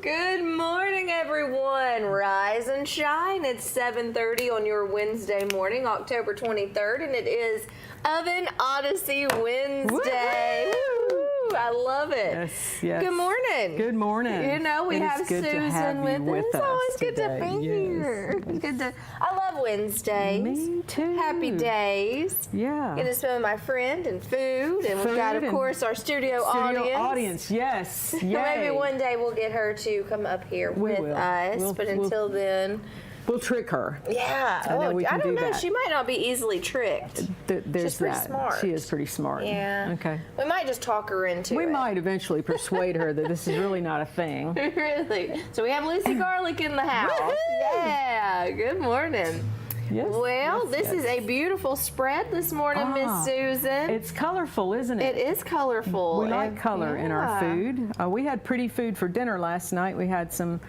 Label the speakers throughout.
Speaker 1: Good morning, everyone. Rise and shine. It's 7:30 on your Wednesday morning, October 23rd, and it is Oven Odyssey Wednesday. Woo! I love it.
Speaker 2: Yes.
Speaker 1: Good morning.
Speaker 2: Good morning.
Speaker 1: You know, we have Susan with us. It's always good to be here. It's good to. I love Wednesdays.
Speaker 2: Me too.
Speaker 1: Happy days.
Speaker 2: Yeah.
Speaker 1: Get to spend with my friend and food, and we've got, of course, our studio audience.
Speaker 2: Yes. Yay.
Speaker 1: Maybe one day we'll get her to come up here with us, but until then,
Speaker 2: we'll trick her.
Speaker 1: Yeah.
Speaker 2: I don't know.
Speaker 1: She might not be easily tricked.
Speaker 2: She's
Speaker 1: pretty smart.
Speaker 2: She is pretty smart.
Speaker 1: Yeah.
Speaker 2: Okay.
Speaker 1: We might just talk her into it.
Speaker 2: We might eventually persuade her that this is really not a thing.
Speaker 1: Really. So we have Lucy Garlic in the house. Yeah. Good morning.
Speaker 2: Yes.
Speaker 1: Well, this is a beautiful spread this morning, Miss Susan.
Speaker 2: It's colorful, isn't it?
Speaker 1: It is colorful.
Speaker 2: We like color in our food. We had pretty food for dinner last night. We had some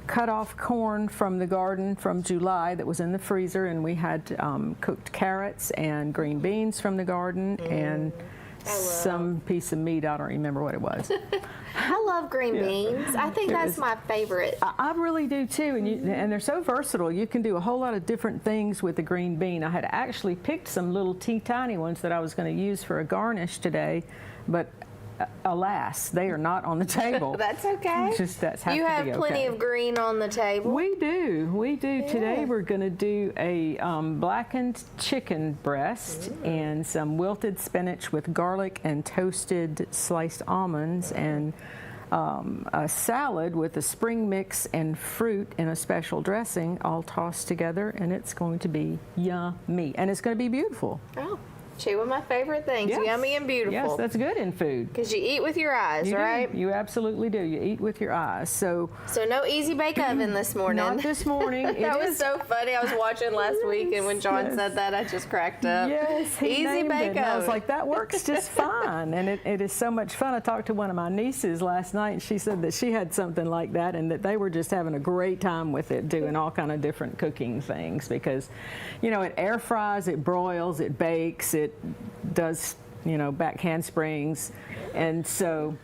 Speaker 2: cut off corn from the garden from July that was in the freezer, and we had cooked carrots and green beans from the garden and some piece of meat. I don't remember what it was.
Speaker 1: I love green beans. I think that's my favorite.
Speaker 2: I really do too, and they're so versatile. You can do a whole lot of different things with the green bean. I had actually picked some little tiny ones that I was going to use for a garnish today, but alas, they are not on the table.
Speaker 1: That's okay.
Speaker 2: You
Speaker 1: have plenty of green on the table.
Speaker 2: We do.
Speaker 1: Yeah.
Speaker 2: Today we're going to do a blackened chicken breast and some wilted spinach with garlic and toasted sliced almonds and a salad with a spring mix and fruit in a special dressing all tossed together, and it's going to be yummy. And it's going to be beautiful.
Speaker 1: Oh. Two of my favorite things, yummy and beautiful.
Speaker 2: Yes, that's good in food.
Speaker 1: Because you eat with your eyes, right?
Speaker 2: You absolutely do. You eat with your eyes. So
Speaker 1: no easy bake oven this morning.
Speaker 2: Not this morning.
Speaker 1: That was so funny. I was watching last week, and when John said that, I just cracked up.
Speaker 2: Yes,
Speaker 1: easy bake oven.
Speaker 2: I was like, that works just fine. And it is so much fun. I talked to one of my nieces last night, and she said that she had something like that, and that they were just having a great time with it, doing all kind of different cooking things, because, it air fries, it broils, it bakes, it does back handsprings, and so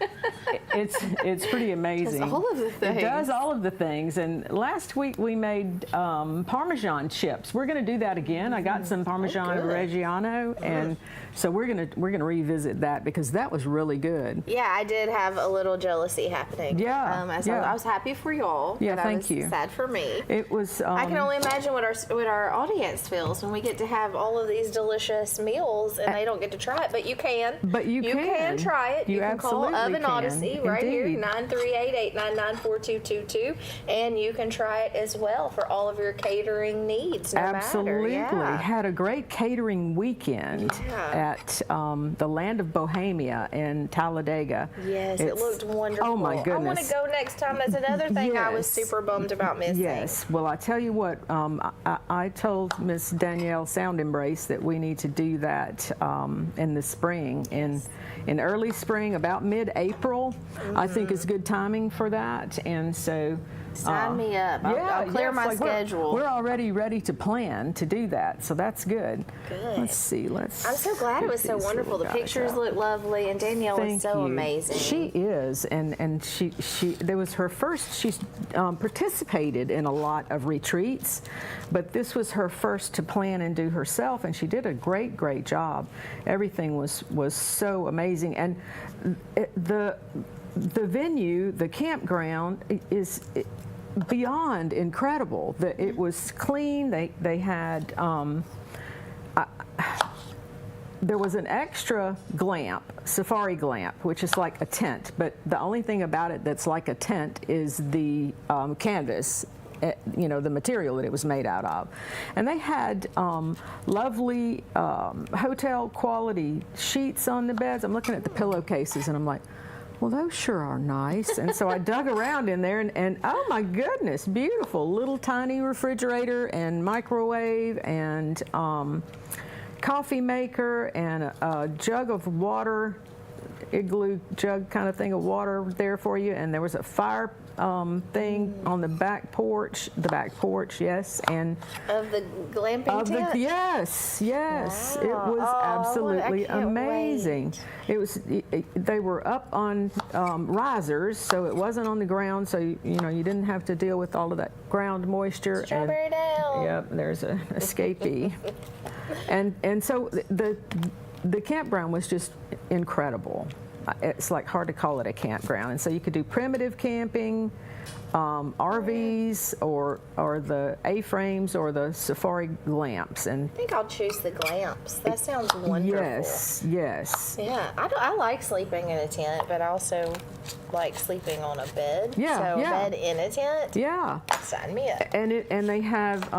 Speaker 2: it's pretty amazing.
Speaker 1: It does all of the things.
Speaker 2: It does all of the things. And last week we made Parmesan chips. We're going to do that again. I got some Parmesan Reggiano, and so we're gonna revisit that because that was really good.
Speaker 1: Yeah, I did have a little jealousy happening.
Speaker 2: Yeah,
Speaker 1: I was happy for y'all.
Speaker 2: Yeah,
Speaker 1: but
Speaker 2: thank you.
Speaker 1: Sad for me.
Speaker 2: It was.
Speaker 1: I can only imagine what our audience feels when we get to have all of these delicious meals and they don't get to try it. But you can.
Speaker 2: You
Speaker 1: can try it. You can call Oven
Speaker 2: can.
Speaker 1: Odyssey right here, 938-899-4222, and you can try it as well for all of your catering needs.
Speaker 2: Absolutely.
Speaker 1: Yeah.
Speaker 2: Had a great catering weekend at the Land of Bohemia in Talladega.
Speaker 1: Yes, it looked wonderful.
Speaker 2: Oh my goodness!
Speaker 1: I want to go next time. That's another thing I was super bummed about missing.
Speaker 2: Yes. Well, I tell you what, I told Miss Danielle Sound Embrace that we need to do that in the spring, in early spring, about mid-April. I think is good timing for that, and so.
Speaker 1: Sign me up. I'll clear my schedule.
Speaker 2: We're already ready to plan to do that, so that's good.
Speaker 1: Good.
Speaker 2: Let's see.
Speaker 1: I'm so glad it was so wonderful. The pictures look lovely, and Danielle is so amazing.
Speaker 2: She is, and she there was her first. She's participated in a lot of retreats, but this was her first to plan and do herself, and she did a great job. Everything was so amazing, and the venue, the campground, is beyond incredible. It was clean. They had there was an extra glamp, safari glamp, which is like a tent, but the only thing about it that's like a tent is the canvas. The material that it was made out of. And they had lovely hotel quality sheets on the beds. I'm looking at the pillowcases and I'm like, well, those sure are nice. And so I dug around in there and oh my goodness, beautiful. Little tiny refrigerator and microwave and coffee maker and a jug of water, igloo jug kind of thing of water there for you. And there was a fire thing on the back porch. The back porch, yes, and
Speaker 1: Of the glamping tent?
Speaker 2: yes. It was
Speaker 1: Wow.
Speaker 2: absolutely
Speaker 1: I can't
Speaker 2: amazing. It was. They were up on risers, so it wasn't on the ground. So you didn't have to deal with all of that ground moisture.
Speaker 1: Strawberry down.
Speaker 2: Yep, there's a escapee. and so the campground was just incredible. It's like hard to call it a campground. And so you could do primitive camping, RVs, or the A-frames or the safari glamps. And
Speaker 1: I think I'll choose the glamps. That sounds wonderful.
Speaker 2: yes.
Speaker 1: Yeah, I like sleeping in a tent, but I also like sleeping on a bed.
Speaker 2: Yeah,
Speaker 1: So
Speaker 2: yeah.
Speaker 1: a bed in a tent?
Speaker 2: Yeah.
Speaker 1: Sign me up.
Speaker 2: And they have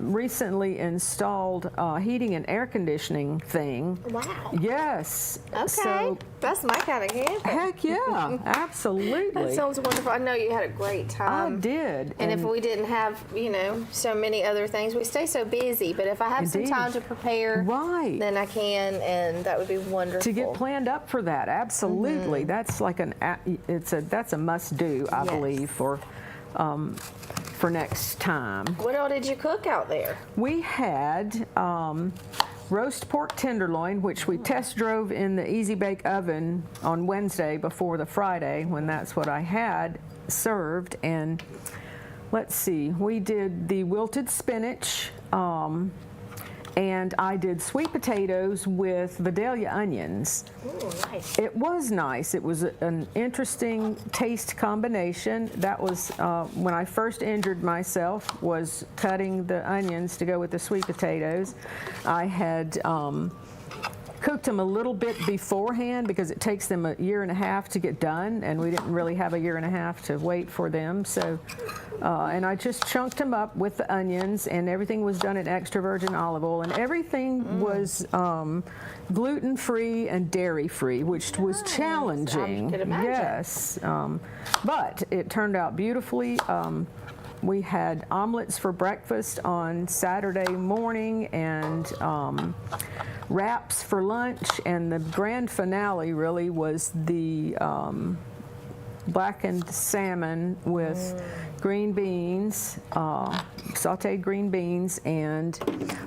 Speaker 2: recently installed heating and air conditioning thing.
Speaker 1: Wow.
Speaker 2: Yes.
Speaker 1: Okay.
Speaker 2: So,
Speaker 1: That's my kind of camping.
Speaker 2: heck yeah, absolutely.
Speaker 1: That sounds wonderful. I know you had a great
Speaker 2: I
Speaker 1: time.
Speaker 2: did.
Speaker 1: And if we didn't have, so many other things, we stay so busy. But if I have some
Speaker 2: Indeed.
Speaker 1: time to prepare,
Speaker 2: Right.
Speaker 1: then I can, and that would be wonderful.
Speaker 2: To get planned up for that, absolutely. That's like that's a must do, I
Speaker 1: Yes.
Speaker 2: believe, for next time.
Speaker 1: What all did you cook out there?
Speaker 2: We had roast pork tenderloin, which we test drove in the Easy Bake Oven on Wednesday before the Friday, when that's what I had served. And let's see, we did the wilted spinach, and I did sweet potatoes with Vidalia onions.
Speaker 1: Ooh, nice.
Speaker 2: It was nice. It was an interesting taste combination. That was when I first injured myself, was cutting the onions to go with the sweet potatoes. I had cooked them a little bit beforehand because it takes them a year and a half to get done, and we didn't really have a year and a half to wait for them. So, and I just chunked them up with the onions, and everything was done in extra virgin olive oil, and everything was gluten-free and dairy-free, which was
Speaker 1: Nice.
Speaker 2: challenging.
Speaker 1: I could imagine.
Speaker 2: Yes, but it turned out beautifully. We had omelets for breakfast on Saturday morning, and wraps for lunch, and the grand finale really was the blackened salmon with green beans, sauteed green beans, and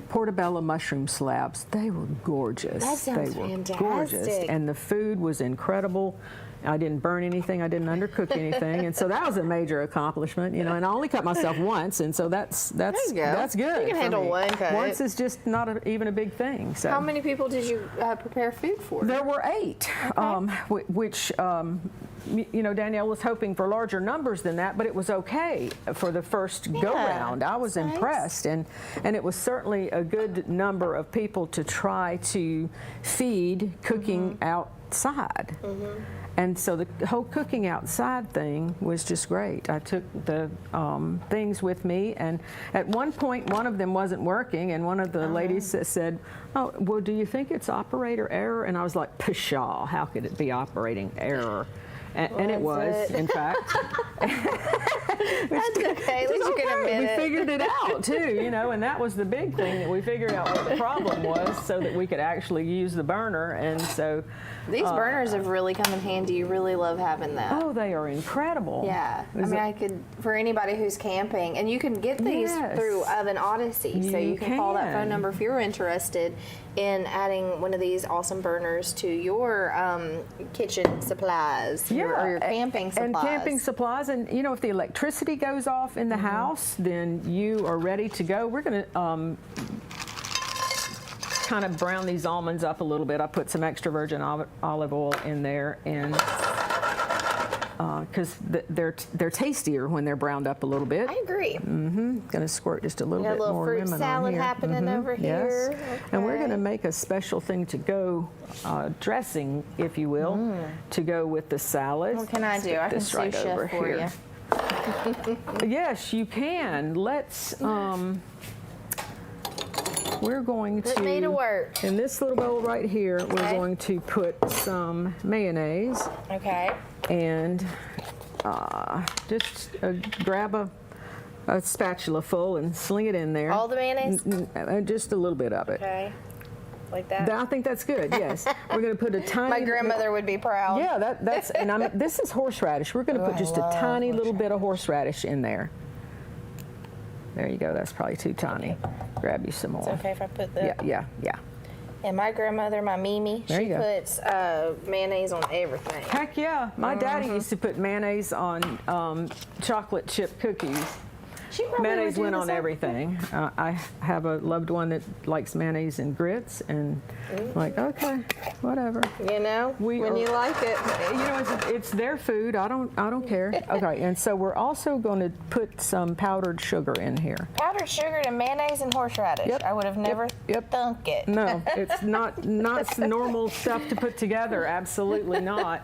Speaker 2: portobello mushroom slabs. They were gorgeous.
Speaker 1: That sounds
Speaker 2: they were
Speaker 1: fantastic.
Speaker 2: gorgeous, and the food was incredible. I didn't burn anything. I didn't undercook anything, and so that was a major accomplishment. And I only cut myself once, and so that's
Speaker 1: There you go.
Speaker 2: that's good.
Speaker 1: You can
Speaker 2: for
Speaker 1: handle
Speaker 2: me.
Speaker 1: one cut.
Speaker 2: Once is just not even a big thing. So
Speaker 1: How many people did you prepare food for?
Speaker 2: there were 8, which Danielle was hoping for larger numbers than that, but it was okay for the first go round. I was
Speaker 1: that's nice.
Speaker 2: impressed, and it was certainly a good number of people to try to feed cooking outside. And so the whole cooking outside thing was just great. I took the things with me, and at one point one of them wasn't working, and one of the ladies said, "Oh, well, do you think it's operator error?" And I was like, "Pshaw, how could it be operating error?" And it was, in fact.
Speaker 1: That's okay. At least you can admit
Speaker 2: We
Speaker 1: it.
Speaker 2: figured it out too, and that was the big thing, that we figured out what the problem was, so that we could actually use the burner. And so
Speaker 1: These burners have really come in handy. You really love having that.
Speaker 2: oh, they are incredible.
Speaker 1: Yeah, I mean, I could, for anybody who's camping, and you can get these
Speaker 2: Yes.
Speaker 1: through Oven Odyssey, so
Speaker 2: You
Speaker 1: you can call that phone
Speaker 2: can.
Speaker 1: number if you're interested in adding one of these awesome burners to your kitchen supplies, or your camping supplies.
Speaker 2: And camping supplies, and if the electricity goes off in the house, then you are ready to go. We're going to kind of brown these almonds up a little bit. I put some extra virgin olive oil in there, and because they're tastier when they're browned up a little bit.
Speaker 1: I agree.
Speaker 2: Going to squirt just a little
Speaker 1: Got a
Speaker 2: bit
Speaker 1: little
Speaker 2: more
Speaker 1: fruit
Speaker 2: lemon
Speaker 1: salad
Speaker 2: on here.
Speaker 1: happening over here.
Speaker 2: Yes. And we're
Speaker 1: Okay.
Speaker 2: going to make a special thing to go, dressing, if you will, to go with the salad.
Speaker 1: What can I do? I can
Speaker 2: This
Speaker 1: sous
Speaker 2: right
Speaker 1: chef
Speaker 2: over
Speaker 1: for
Speaker 2: here.
Speaker 1: you.
Speaker 2: Yes, you can. Let's. We're going
Speaker 1: Put me to work.
Speaker 2: In this little bowl right here, we're
Speaker 1: Okay.
Speaker 2: going to put some mayonnaise,
Speaker 1: Okay.
Speaker 2: and just grab a spatula full and sling it in there.
Speaker 1: All the mayonnaise?
Speaker 2: Just a little bit of it.
Speaker 1: Okay. like that.
Speaker 2: I think that's good. Yes, we're going to put a tiny.
Speaker 1: My grandmother would be proud.
Speaker 2: Yeah, that's and this is horseradish. We're going to put just a tiny little bit of horseradish in there. There you go. That's probably too tiny. Grab you some more.
Speaker 1: It's okay if I put the.
Speaker 2: Yeah.
Speaker 1: And my grandmother, my Mimi, she puts mayonnaise on everything.
Speaker 2: Heck yeah. My daddy used to put mayonnaise on chocolate chip cookies.
Speaker 1: She probably
Speaker 2: Mayonnaise
Speaker 1: would do
Speaker 2: went
Speaker 1: the
Speaker 2: on
Speaker 1: same
Speaker 2: everything. I have a loved one that likes mayonnaise and grits, and I'm like, okay, whatever.
Speaker 1: You know, when you like it.
Speaker 2: You know, it's their food. I don't care. Okay, and so we're also going to put some powdered sugar in here.
Speaker 1: Powdered sugar and mayonnaise and horseradish.
Speaker 2: Yep.
Speaker 1: I would have never thunk it.
Speaker 2: No, it's not normal stuff to put together. Absolutely not.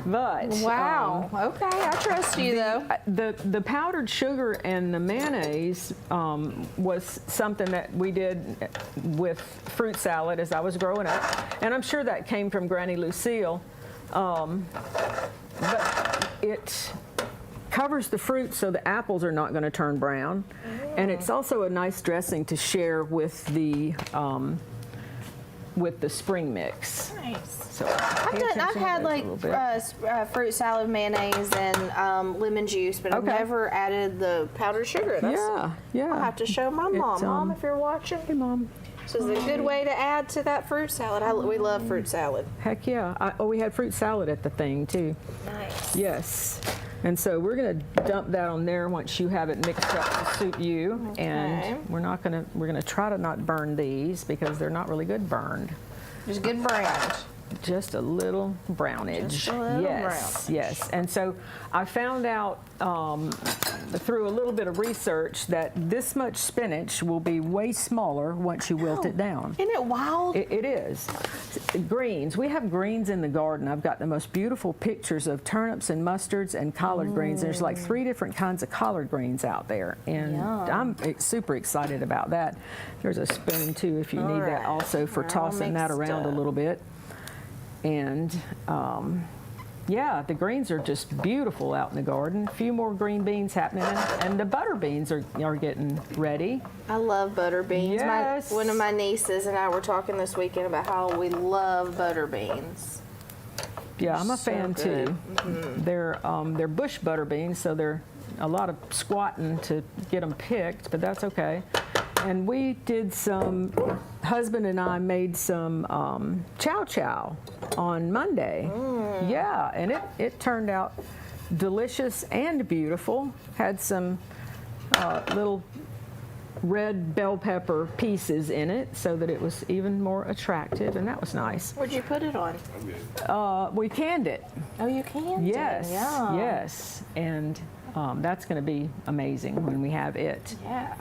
Speaker 2: But
Speaker 1: Wow. Okay, I trust you though.
Speaker 2: the powdered sugar and the mayonnaise was something that we did with fruit salad as I was growing up, and I'm sure that came from Granny Lucille. But it covers the fruit so the apples are not going to turn brown, and it's also a nice dressing to share with the spring mix.
Speaker 1: Nice.
Speaker 2: So
Speaker 1: I've had like fruit salad mayonnaise and lemon juice, but I've never added the powdered sugar.
Speaker 2: Yeah.
Speaker 1: I'll have to show my mom. Mom, if you're watching.
Speaker 2: Hey, Mom.
Speaker 1: So it's a good way to add to that fruit salad. We love fruit salad.
Speaker 2: Heck yeah. We had fruit salad at the thing, too.
Speaker 1: Nice.
Speaker 2: Yes. And so we're going to dump that on there once you have it mixed up to suit you.
Speaker 1: Okay.
Speaker 2: And we're going to try to not burn these because they're not really good burned.
Speaker 1: Just good browned.
Speaker 2: Just a little brownage.
Speaker 1: Just a little brownage.
Speaker 2: Yes. And so I found out through a little bit of research that this much spinach will be way smaller once you wilt it down.
Speaker 1: Isn't it wild?
Speaker 2: It is. Greens. We have greens in the garden. I've got the most beautiful pictures of turnips and mustards and collard greens. There's like 3 different kinds of collard greens out there, and I'm super excited about that. There's a spoon too if you need that also for tossing that around a little bit. And yeah, the greens are just beautiful out in the garden. A few more green beans happening, and the butter beans are getting ready.
Speaker 1: I love butter beans.
Speaker 2: Yes.
Speaker 1: One of my nieces and I were talking this weekend about how we love butter beans.
Speaker 2: Yeah, I'm a fan too. They're bush butter beans, so they're a lot of squatting to get them picked, but that's okay. And we did husband and I made some chow chow on Monday. Yeah, and it turned out delicious and beautiful. Had some little red bell pepper pieces in it so that it was even more attractive, and that was nice.
Speaker 1: Where'd you put it on?
Speaker 2: We canned it.
Speaker 1: Oh, you canned it?
Speaker 2: Yes,
Speaker 1: Yeah.
Speaker 2: yes. And that's going to be amazing when we have it.
Speaker 1: Yeah.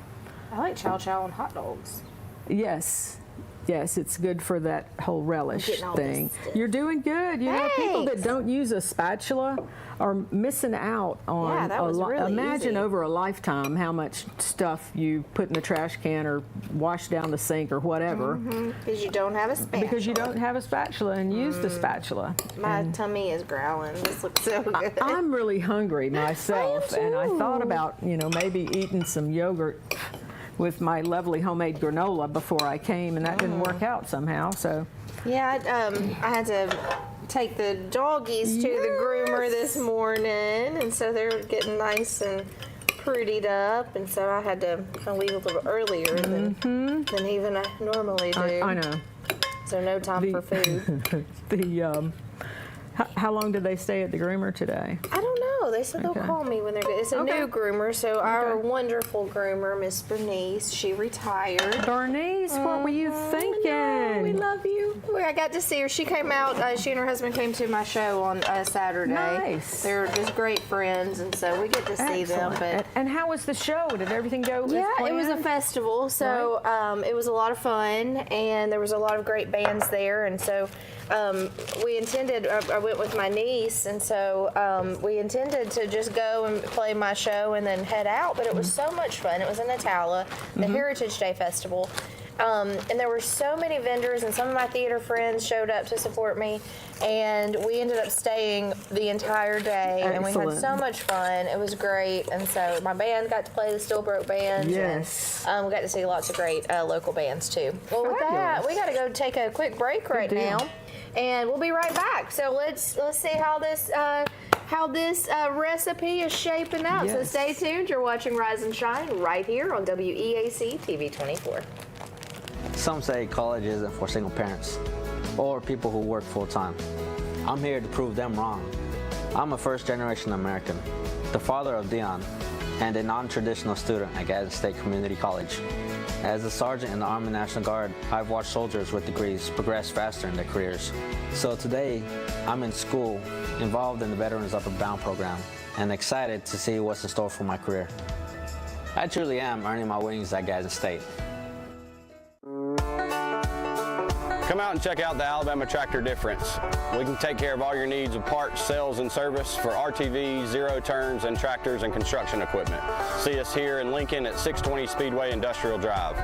Speaker 1: I like chow chow and hot dogs.
Speaker 2: Yes. Yes, it's good for that whole relish thing. You're doing good. You know, people that don't use a spatula are missing out on
Speaker 1: that was really
Speaker 2: imagine
Speaker 1: easy.
Speaker 2: over a lifetime how much stuff you put in the trash can or wash down the sink or whatever.
Speaker 1: Because you don't have a spatula.
Speaker 2: Because you don't have a spatula and use the spatula.
Speaker 1: My tummy is growling. This looks so good.
Speaker 2: I'm really hungry myself, and I thought about, maybe eating some yogurt with my lovely homemade granola before I came, and that didn't work out somehow. So
Speaker 1: yeah, I had to take the doggies to the groomer this morning, and so they're getting nice and prettied up, and so I had to leave a little earlier than even I normally do.
Speaker 2: I know.
Speaker 1: So no time for food.
Speaker 2: How long did they stay at the groomer today?
Speaker 1: I don't know. They said they'll call me when they're good. It's a new groomer, so our wonderful groomer, Miss Bernice, she retired.
Speaker 2: Bernice, what were you thinking?
Speaker 1: No, we love you. I got to see her. She came out. She and her husband came to my show on Saturday.
Speaker 2: Nice.
Speaker 1: They're just great friends, and so we get to see them. But
Speaker 2: and how was the show? Did everything go as
Speaker 1: yeah,
Speaker 2: planned?
Speaker 1: it was a festival, so it was a lot of fun, and there was a lot of great bands there, and so we intended. I went with my niece, and so we intended to just go and play my show and then head out. But it was so much fun. It was in Atala, the Heritage Day Festival. And there were so many vendors, and some of my theater friends showed up to support me, and we ended up staying the entire day.
Speaker 2: Excellent.
Speaker 1: And we had so much fun. It was great, and so my band got to play the Stillbroke Band.
Speaker 2: Yes.
Speaker 1: We got to see lots of great local bands too. Well, with that, we got to go take a quick break right now, and we'll be right back. So let's see how this recipe is shaping out.
Speaker 2: Yes.
Speaker 1: So stay tuned. You're watching Rise and Shine right here on WEAC TV 24.
Speaker 3: Some say college isn't for single parents or people who work full-time. I'm here to prove them wrong. I'm a first-generation American, the father of Dion, and a non-traditional student at Gadsden State Community College. As a sergeant in the Army National Guard, I've watched soldiers with degrees progress faster in their careers. So today, I'm in school, involved in the Veterans Upward Bound program, and excited to see what's in store for my career. I truly am earning my wings at Gadsden State.
Speaker 4: Come out and check out the Alabama Tractor difference. We can take care of all your needs of parts, sales, and service for RTVs, zero turns, and tractors and construction equipment. See us here in Lincoln at 620 Speedway Industrial Drive.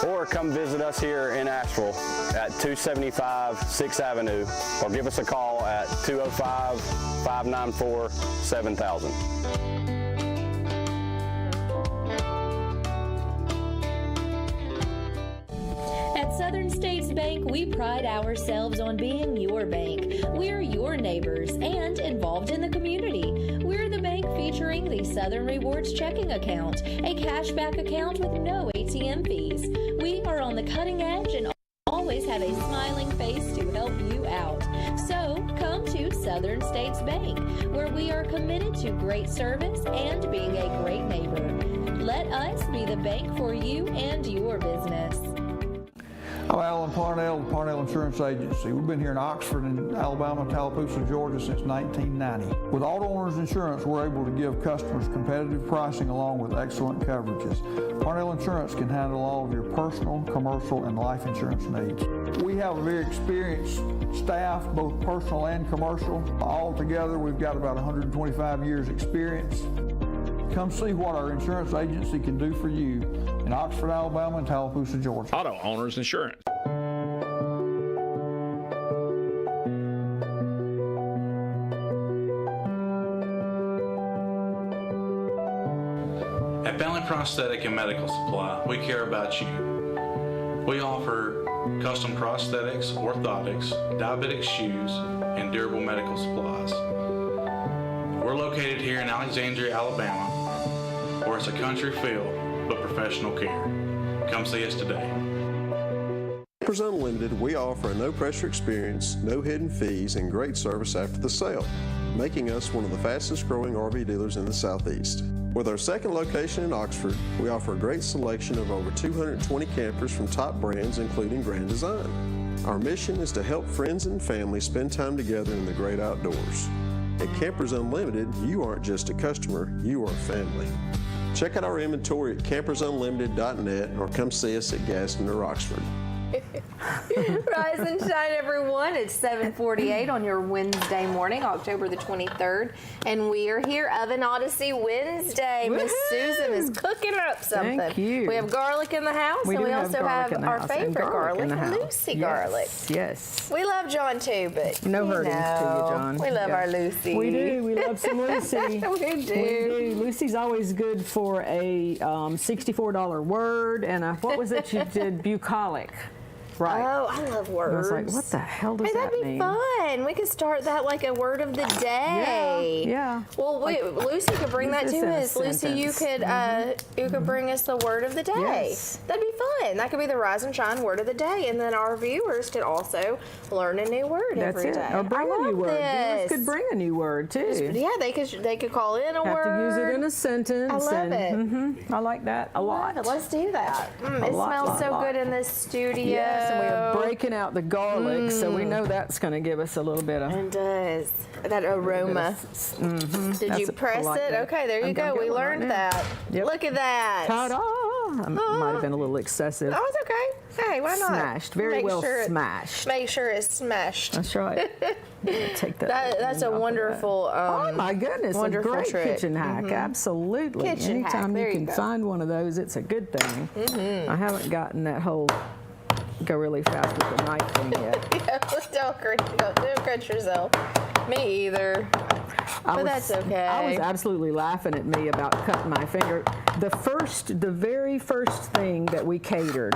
Speaker 4: Or come visit us here in Asheville at 275 6th Avenue, or give us a call at 205-594-7000.
Speaker 5: At Southern States Bank, we pride ourselves on being your bank. We're your neighbors and involved in the community. We're the bank featuring the Southern Rewards checking account, a cashback account with no ATM fees. We are on the cutting edge and always have a smiling face to help you out. So come to Southern States Bank, where we are committed to great service and being a great neighbor. Let us be the bank for you and your business.
Speaker 6: I'm Alan Parnell, the Parnell Insurance Agency. We've been here in Oxford and Alabama, Tallapoosa, Georgia since 1990. With Auto Owners Insurance, we're able to give customers competitive pricing along with excellent coverages. Parnell Insurance can handle all of your personal, commercial, and life insurance needs. We have a very experienced staff, both personal and commercial. All together, we've got about 125 years experience. Come see what our insurance agency can do for you in Oxford, Alabama, and Tallapoosa, Georgia.
Speaker 7: Auto Owners Insurance.
Speaker 8: At Bentley Prosthetic and Medical Supply, we care about you. We offer custom prosthetics, orthotics, diabetic shoes, and durable medical supplies. We're located here in Alexandria, Alabama, where it's a country feel but professional care. Come see us today.
Speaker 9: Campers Unlimited, we offer a no-pressure experience, no hidden fees, and great service after the sale, making us one of the fastest-growing RV dealers in the Southeast. With our second location in Oxford, we offer a great selection of over 220 campers from top brands, including Grand Design. Our mission is to help friends and family spend time together in the great outdoors. At Campers Unlimited, you aren't just a customer, you are family. Check out our inventory at campersunlimited.net or come see us at Gadsden or Oxford.
Speaker 1: Rise and shine, everyone. It's 7:48 on your Wednesday morning, October the 23rd, and we are here Oven Odyssey Wednesday. Miss Susan is cooking up something.
Speaker 2: Thank you.
Speaker 1: We have garlic in the house, and we also have our favorite garlic, Lucy garlic.
Speaker 2: Yes.
Speaker 1: We love John too, but
Speaker 2: No hurtings to you, John.
Speaker 1: We love our Lucy.
Speaker 2: We do. We love some Lucy.
Speaker 1: We do.
Speaker 2: We do. Lucy's always good for a $64 word and a, what was it you did? Bucolic. Right.
Speaker 1: Oh, I love words.
Speaker 2: And I was like, what the hell does that
Speaker 1: that'd be
Speaker 2: mean?
Speaker 1: fun. We could start that like a word of the day.
Speaker 2: Yeah.
Speaker 1: Well, Lucy could bring that
Speaker 2: use
Speaker 1: to
Speaker 2: this in a
Speaker 1: us. Lucy, you
Speaker 2: sentence.
Speaker 1: could bring us the word of the day.
Speaker 2: Yes.
Speaker 1: That'd be fun. That could be the Rise and Shine word of the day, and then our viewers could also learn a new word every day.
Speaker 2: Or bring
Speaker 1: I
Speaker 2: a new
Speaker 1: love
Speaker 2: word. Viewers
Speaker 1: this.
Speaker 2: could bring a new word too.
Speaker 1: Yeah, they could call in a
Speaker 2: Have
Speaker 1: word.
Speaker 2: to use it in a sentence.
Speaker 1: I love it.
Speaker 2: I like that a lot.
Speaker 1: Let's do that. It
Speaker 2: lot,
Speaker 1: smells so
Speaker 2: lot.
Speaker 1: good in this studio.
Speaker 2: Yes, and we are breaking out the garlic, so we know that's going to give us a little bit of.
Speaker 1: It does. That aroma. Did you press it? Okay, there you go. We learned that.
Speaker 2: Yep.
Speaker 1: Look at that.
Speaker 2: Ta-da! Might have been a little excessive.
Speaker 1: Oh, it's okay. Hey, why not?
Speaker 2: Smashed. Very well smashed.
Speaker 1: Make sure it's smashed.
Speaker 2: That's right. Take that.
Speaker 1: That's a wonderful.
Speaker 2: Oh my goodness!
Speaker 1: Wonderful
Speaker 2: a great
Speaker 1: trick.
Speaker 2: kitchen hack. Absolutely.
Speaker 1: Kitchen hack.
Speaker 2: Anytime
Speaker 1: There
Speaker 2: you
Speaker 1: you
Speaker 2: can
Speaker 1: go.
Speaker 2: find one of those, it's a good thing. I haven't gotten that whole go really fast with the knife thing yet.
Speaker 1: Don't cut yourself. Me either. But that's okay.
Speaker 2: I was absolutely laughing at me about cutting my finger. the very first thing that we catered,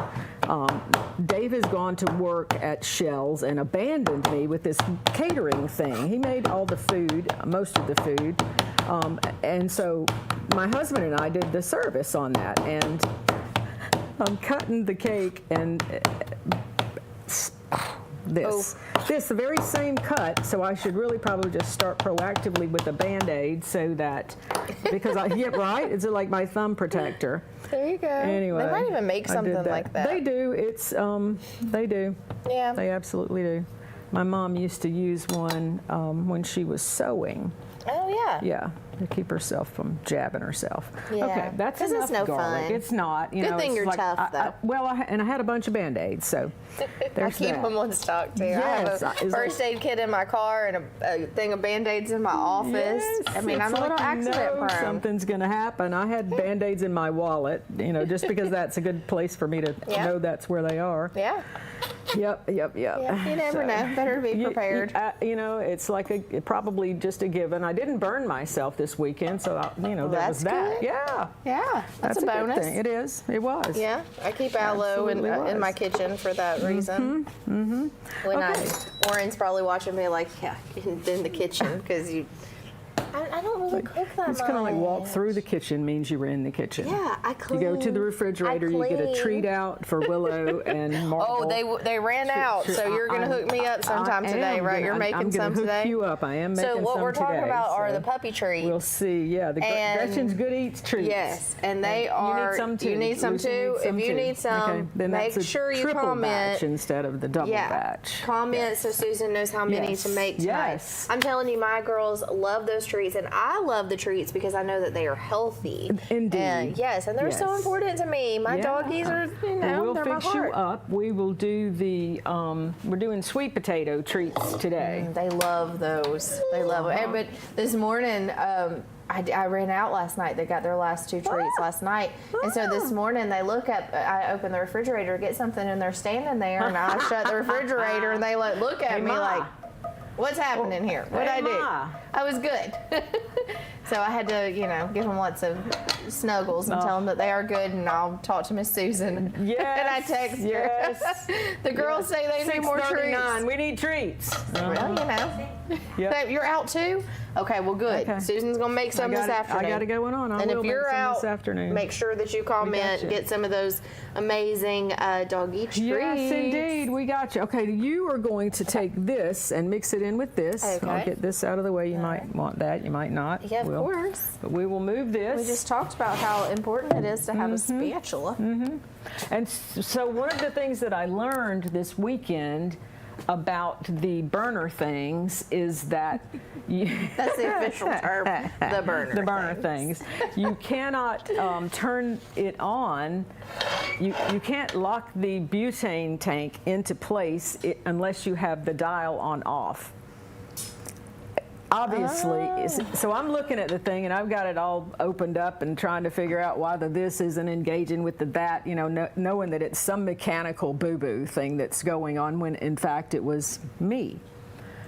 Speaker 2: Dave has gone to work at Shell's and abandoned me with this catering thing. He made all the food, most of the food, and so my husband and I did the service on that, and I'm cutting the cake, and this the very same cut, so I should really probably just start proactively with a Band-Aid so that, because right, it's like my thumb protector.
Speaker 1: There you go.
Speaker 2: Anyway,
Speaker 1: they might even make
Speaker 2: I did
Speaker 1: something like that.
Speaker 2: They do. It's they do.
Speaker 1: Yeah.
Speaker 2: They absolutely do. My mom used to use one when she was sewing.
Speaker 1: Oh yeah.
Speaker 2: Yeah, to keep herself from jabbing herself.
Speaker 1: Yeah.
Speaker 2: Okay, that's
Speaker 1: 'Cause
Speaker 2: enough
Speaker 1: it's no
Speaker 2: garlic.
Speaker 1: fun.
Speaker 2: It's not. You
Speaker 1: Good
Speaker 2: know,
Speaker 1: thing
Speaker 2: it's
Speaker 1: you're
Speaker 2: like,
Speaker 1: tough, though.
Speaker 2: I had a bunch of Band-Aids, so
Speaker 1: I
Speaker 2: there's
Speaker 1: keep
Speaker 2: that.
Speaker 1: them on stock too.
Speaker 2: Yes,
Speaker 1: I have a
Speaker 2: it's
Speaker 1: first aid kit in my car and a thing of Band-Aids in my office.
Speaker 2: Yes,
Speaker 1: I mean,
Speaker 2: it's
Speaker 1: I'm a little
Speaker 2: like you
Speaker 1: accident
Speaker 2: know
Speaker 1: prone.
Speaker 2: something's going to happen. I had Band-Aids in my wallet, you know, just because that's a good place for me to
Speaker 1: Yeah.
Speaker 2: know that's where they are.
Speaker 1: Yeah.
Speaker 2: Yep.
Speaker 1: Yeah, you never know. Better be prepared.
Speaker 2: You know, it's like probably just a given. I didn't burn myself this weekend, so that was
Speaker 1: That's
Speaker 2: that.
Speaker 1: good.
Speaker 2: Yeah.
Speaker 1: Yeah, that's a
Speaker 2: good
Speaker 1: bonus.
Speaker 2: thing. It is. It was.
Speaker 1: Yeah, I keep aloe in
Speaker 2: Absolutely
Speaker 1: my
Speaker 2: was.
Speaker 1: kitchen for that reason. Mm-hmm. When
Speaker 2: Okay.
Speaker 1: Warren's probably watching me like, yeah, in the kitchen because I don't really cook that
Speaker 2: It's kind of like walk through the kitchen means you were in the kitchen.
Speaker 1: Yeah, I clean.
Speaker 2: You go to the refrigerator, you get a
Speaker 1: clean.
Speaker 2: treat out for Willow and Marvel.
Speaker 1: Oh, they ran out, so you're going to hook me up sometime today, right? You're making some
Speaker 2: I'm gonna
Speaker 1: today?
Speaker 2: hook you up. I am making some
Speaker 1: So what we're talking
Speaker 2: today,
Speaker 1: about are
Speaker 2: so
Speaker 1: the puppy treats.
Speaker 2: We'll see. Yeah, the
Speaker 1: And-
Speaker 2: Gretchen's Good Eats treats.
Speaker 1: Yes, and they are.
Speaker 2: You need some too.
Speaker 1: You need some
Speaker 2: Lucy
Speaker 1: too.
Speaker 2: needs some
Speaker 1: If you
Speaker 2: too.
Speaker 1: need some,
Speaker 2: okay. Then
Speaker 1: make
Speaker 2: that's a
Speaker 1: sure you
Speaker 2: triple
Speaker 1: comment.
Speaker 2: batch instead of the double
Speaker 1: Yeah,
Speaker 2: batch.
Speaker 1: comment so Susan knows how many
Speaker 2: Yes.
Speaker 1: to make tonight.
Speaker 2: Yes.
Speaker 1: I'm telling you, my girls love those treats, and I love the treats because I know that they are healthy.
Speaker 2: Indeed.
Speaker 1: And yes, and they're so
Speaker 2: Yes.
Speaker 1: important to me. My
Speaker 2: Yeah.
Speaker 1: doggies are,
Speaker 2: We'll
Speaker 1: they're my
Speaker 2: fix you
Speaker 1: heart.
Speaker 2: up. We will do the. We're doing sweet potato treats today.
Speaker 1: They love those. They love it. But this morning, I ran out last night. They got their last two treats last night. And so this morning they look up, I open the refrigerator, get something, and they're standing there, and I shut the refrigerator, and they look at me
Speaker 2: Ma.
Speaker 1: like, what's happening here? What'd I
Speaker 2: Hey,
Speaker 1: do?
Speaker 2: Ma.
Speaker 1: I was good. So I had to, give them lots of snuggles and tell them that they are good, and I'll talk to Miss Susan.
Speaker 2: Yes.
Speaker 1: And I text her.
Speaker 2: Yes.
Speaker 1: The girls say they need more treats.
Speaker 2: 6:39. We need treats.
Speaker 1: Well,
Speaker 2: Yep.
Speaker 1: So you're out too? Okay, well, good.
Speaker 2: Okay.
Speaker 1: Susan's going to make some this afternoon.
Speaker 2: I got it going on. I
Speaker 1: And
Speaker 2: will
Speaker 1: if
Speaker 2: make
Speaker 1: you're
Speaker 2: some
Speaker 1: out,
Speaker 2: this afternoon.
Speaker 1: make sure that you comment,
Speaker 2: you.
Speaker 1: get some of those amazing doggy treats.
Speaker 2: Yes, indeed. We got you. Okay, you are going to take this and mix it in with this.
Speaker 1: Okay.
Speaker 2: I'll get this out of the way. You might want that. You might not.
Speaker 1: Yeah, of course.
Speaker 2: But we will move this.
Speaker 1: We just talked about how important it is to have a spatula.
Speaker 2: And so one of the things that I learned this weekend about the burner things is that
Speaker 1: That's the official term, the burner.
Speaker 2: the burner things. You cannot turn it on. You can't lock the butane tank into place unless you have the dial on off. Obviously, so I'm looking at the thing and I've got it all opened up and trying to figure out why this isn't engaging with the that, knowing that it's some mechanical boo-boo thing that's going on when in fact it was me.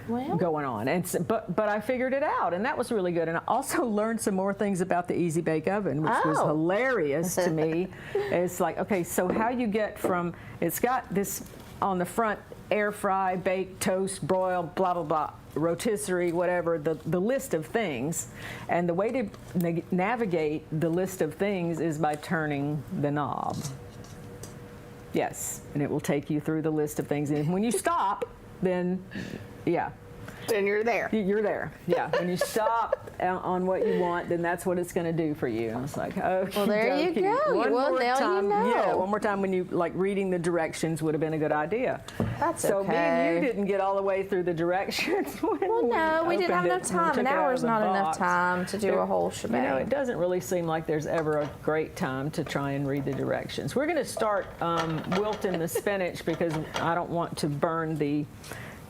Speaker 2: Going on, and but I figured it out, and that was really good. And I also learned some more things about the Easy Bake Oven, which was hilarious to me. It's like, okay, so how you get from, it's got this on the front, air fry, bake, toast, broil, blah blah blah, rotisserie, whatever, the list of things, and the way to navigate the list of things is by turning the knob. Yes, and it will take you through the list of things, and when you stop, then yeah.
Speaker 1: Then you're there.
Speaker 2: You're there. Yeah. When you stop on what you want, then that's what it's going to do for you. And it's like, okay.
Speaker 1: Well, there you go.
Speaker 2: One
Speaker 1: Well,
Speaker 2: more
Speaker 1: now you
Speaker 2: time.
Speaker 1: know.
Speaker 2: Yeah. One more time when you reading the directions would have been a good idea.
Speaker 1: That's
Speaker 2: so
Speaker 1: okay.
Speaker 2: me and you didn't get all the way through the directions.
Speaker 1: Well, no, we didn't have enough time. An hour's not enough time to do a whole shebang.
Speaker 2: It doesn't really seem like there's ever a great time to try and read the directions. We're going to start wilting the spinach because I don't want to burn the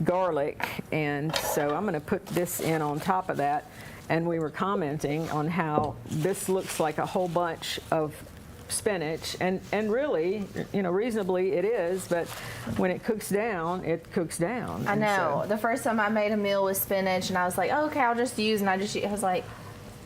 Speaker 2: garlic, and so I'm going to put this in on top of that. And we were commenting on how this looks like a whole bunch of spinach, and really, reasonably it is, but when it cooks down, it cooks down.
Speaker 1: I know. The first time I made a meal with spinach, and I was like, oh, okay, I'll just use, and I was like,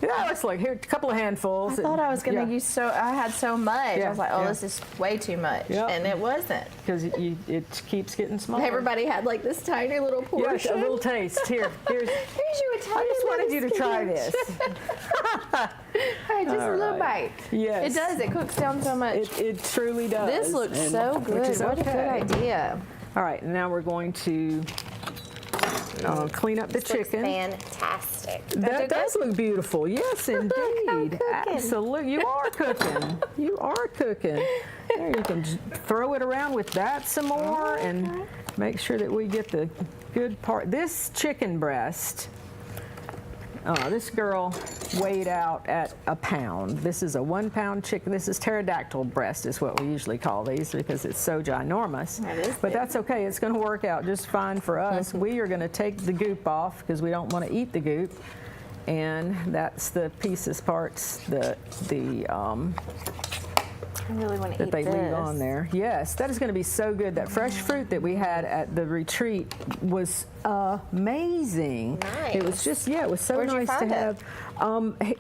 Speaker 2: Yeah, it's like here, a couple of handfuls.
Speaker 1: I thought I was gonna
Speaker 2: yeah.
Speaker 1: use I had so much.
Speaker 2: Yeah,
Speaker 1: I was like, oh,
Speaker 2: yeah.
Speaker 1: this is way too much,
Speaker 2: Yeah.
Speaker 1: and it wasn't.
Speaker 2: Because it keeps getting smaller.
Speaker 1: Everybody had like this tiny little portion.
Speaker 2: Yes, a little taste. Here's
Speaker 1: Here's you a tiny
Speaker 2: I just wanted
Speaker 1: little
Speaker 2: you to try
Speaker 1: scoop.
Speaker 2: this.
Speaker 1: Hey, just
Speaker 2: All
Speaker 1: a little
Speaker 2: right.
Speaker 1: bite.
Speaker 2: Yes.
Speaker 1: It does. It cooks down so much.
Speaker 2: It truly does.
Speaker 1: This looks
Speaker 2: and-
Speaker 1: so
Speaker 2: which
Speaker 1: good.
Speaker 2: is
Speaker 1: What a good
Speaker 2: okay.
Speaker 1: idea.
Speaker 2: All right, now we're going to clean up the
Speaker 1: This looks
Speaker 2: chicken.
Speaker 1: fantastic.
Speaker 2: That does look beautiful. Yes,
Speaker 1: I'm
Speaker 2: indeed.
Speaker 1: cooking.
Speaker 2: Absolutely. You are cooking. You are cooking. There, you can throw it around with that some more and make sure that we get the good part. This chicken breast, this girl weighed out at a pound. This is a 1 pound chicken. This is pterodactyl breast is what we usually call these because it's so ginormous.
Speaker 1: That is
Speaker 2: but
Speaker 1: big.
Speaker 2: that's okay. It's going to work out just fine for us. We are going to take the goop off because we don't want to eat the goop. And that's the pieces parts
Speaker 1: I really want to
Speaker 2: that
Speaker 1: eat
Speaker 2: they
Speaker 1: this.
Speaker 2: leave on there. Yes, that is going to be so good. That fresh fruit that we had at the retreat was amazing.
Speaker 1: Nice.
Speaker 2: It was just, it was so
Speaker 1: Where'd you
Speaker 2: nice to
Speaker 1: find it?
Speaker 2: have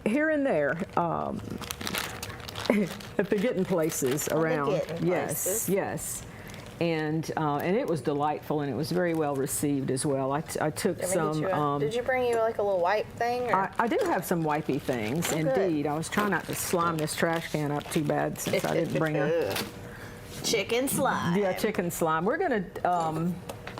Speaker 2: here and there. At the getting places around.
Speaker 1: getting
Speaker 2: Yes,
Speaker 1: places.
Speaker 2: yes. And it was delightful, and it was very well received as well. I took some.
Speaker 1: Did you bring you like a little wipe thing? Or?
Speaker 2: I do have some wipey things,
Speaker 1: Oh, good.
Speaker 2: indeed. I was trying not to slime this trash can up too bad since I didn't bring a
Speaker 1: chicken slime.
Speaker 2: chicken slime. We're going to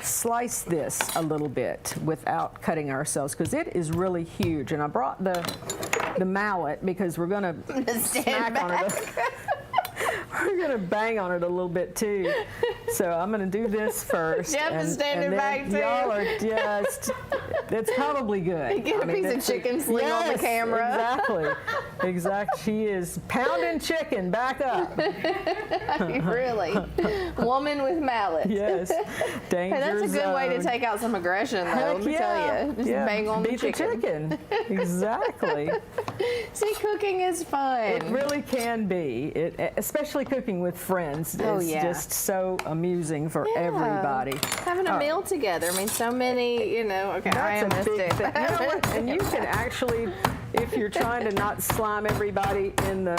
Speaker 2: slice this a little bit without cutting ourselves because it is really huge. And I brought the mallet because we're going to smack on it. We're going to bang on it a little bit too. So I'm going to do this first.
Speaker 1: Jeff is standing
Speaker 2: then
Speaker 1: back, too.
Speaker 2: Y'all are just, that's probably good.
Speaker 1: Get a piece of
Speaker 2: that's
Speaker 1: chicken sling on the
Speaker 2: yes,
Speaker 1: camera.
Speaker 2: Exactly. Exactly. She is pounding chicken back up.
Speaker 1: Really? Woman with mallet.
Speaker 2: Yes. Danger
Speaker 1: Hey, that's a good way to
Speaker 2: zone.
Speaker 1: take out some aggression, though. Let me tell you. Just bang on
Speaker 2: Beat
Speaker 1: the chicken.
Speaker 2: Exactly.
Speaker 1: See, cooking is fun.
Speaker 2: It really can be. Especially cooking with friends.
Speaker 1: Oh,
Speaker 2: is
Speaker 1: yeah.
Speaker 2: just so amusing for everybody.
Speaker 1: Having a meal together. I mean, so many, okay, I
Speaker 2: That's a
Speaker 1: missed
Speaker 2: big
Speaker 1: it.
Speaker 2: thing. You know what? And you can actually, if you're trying to not slime everybody in the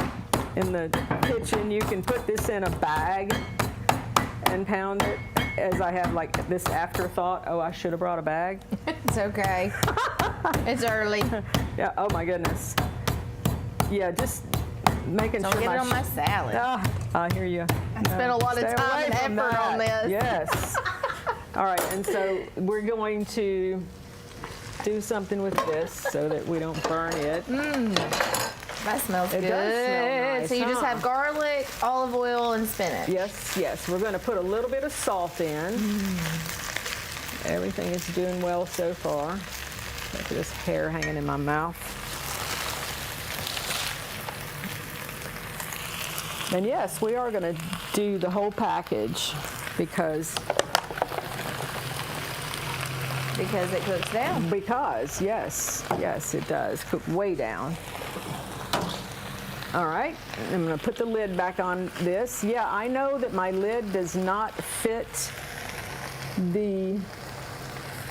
Speaker 2: kitchen, you can put this in a bag and pound it. As I have like this afterthought, oh, I should have brought a bag.
Speaker 1: It's okay. It's early.
Speaker 2: Yeah. Oh my goodness. Yeah, just making
Speaker 1: Don't
Speaker 2: sure
Speaker 1: get it on my salad.
Speaker 2: I hear you.
Speaker 1: I spent a lot of
Speaker 2: Stay
Speaker 1: time
Speaker 2: away
Speaker 1: and
Speaker 2: from
Speaker 1: effort on
Speaker 2: that.
Speaker 1: this.
Speaker 2: Yes. All right, and so we're going to do something with this so that we don't burn it.
Speaker 1: That smells
Speaker 2: It
Speaker 1: good.
Speaker 2: does smell nice,
Speaker 1: So you just
Speaker 2: huh?
Speaker 1: have garlic, olive oil, and spinach.
Speaker 2: Yes, yes. We're going to put a little bit of salt in. Everything is doing well so far. Look at this hair hanging in my mouth. And yes, we are going to do the whole package because
Speaker 1: Because it cooks down.
Speaker 2: yes, it does cook way down. All right, I'm going to put the lid back on this. Yeah, I know that my lid does not fit the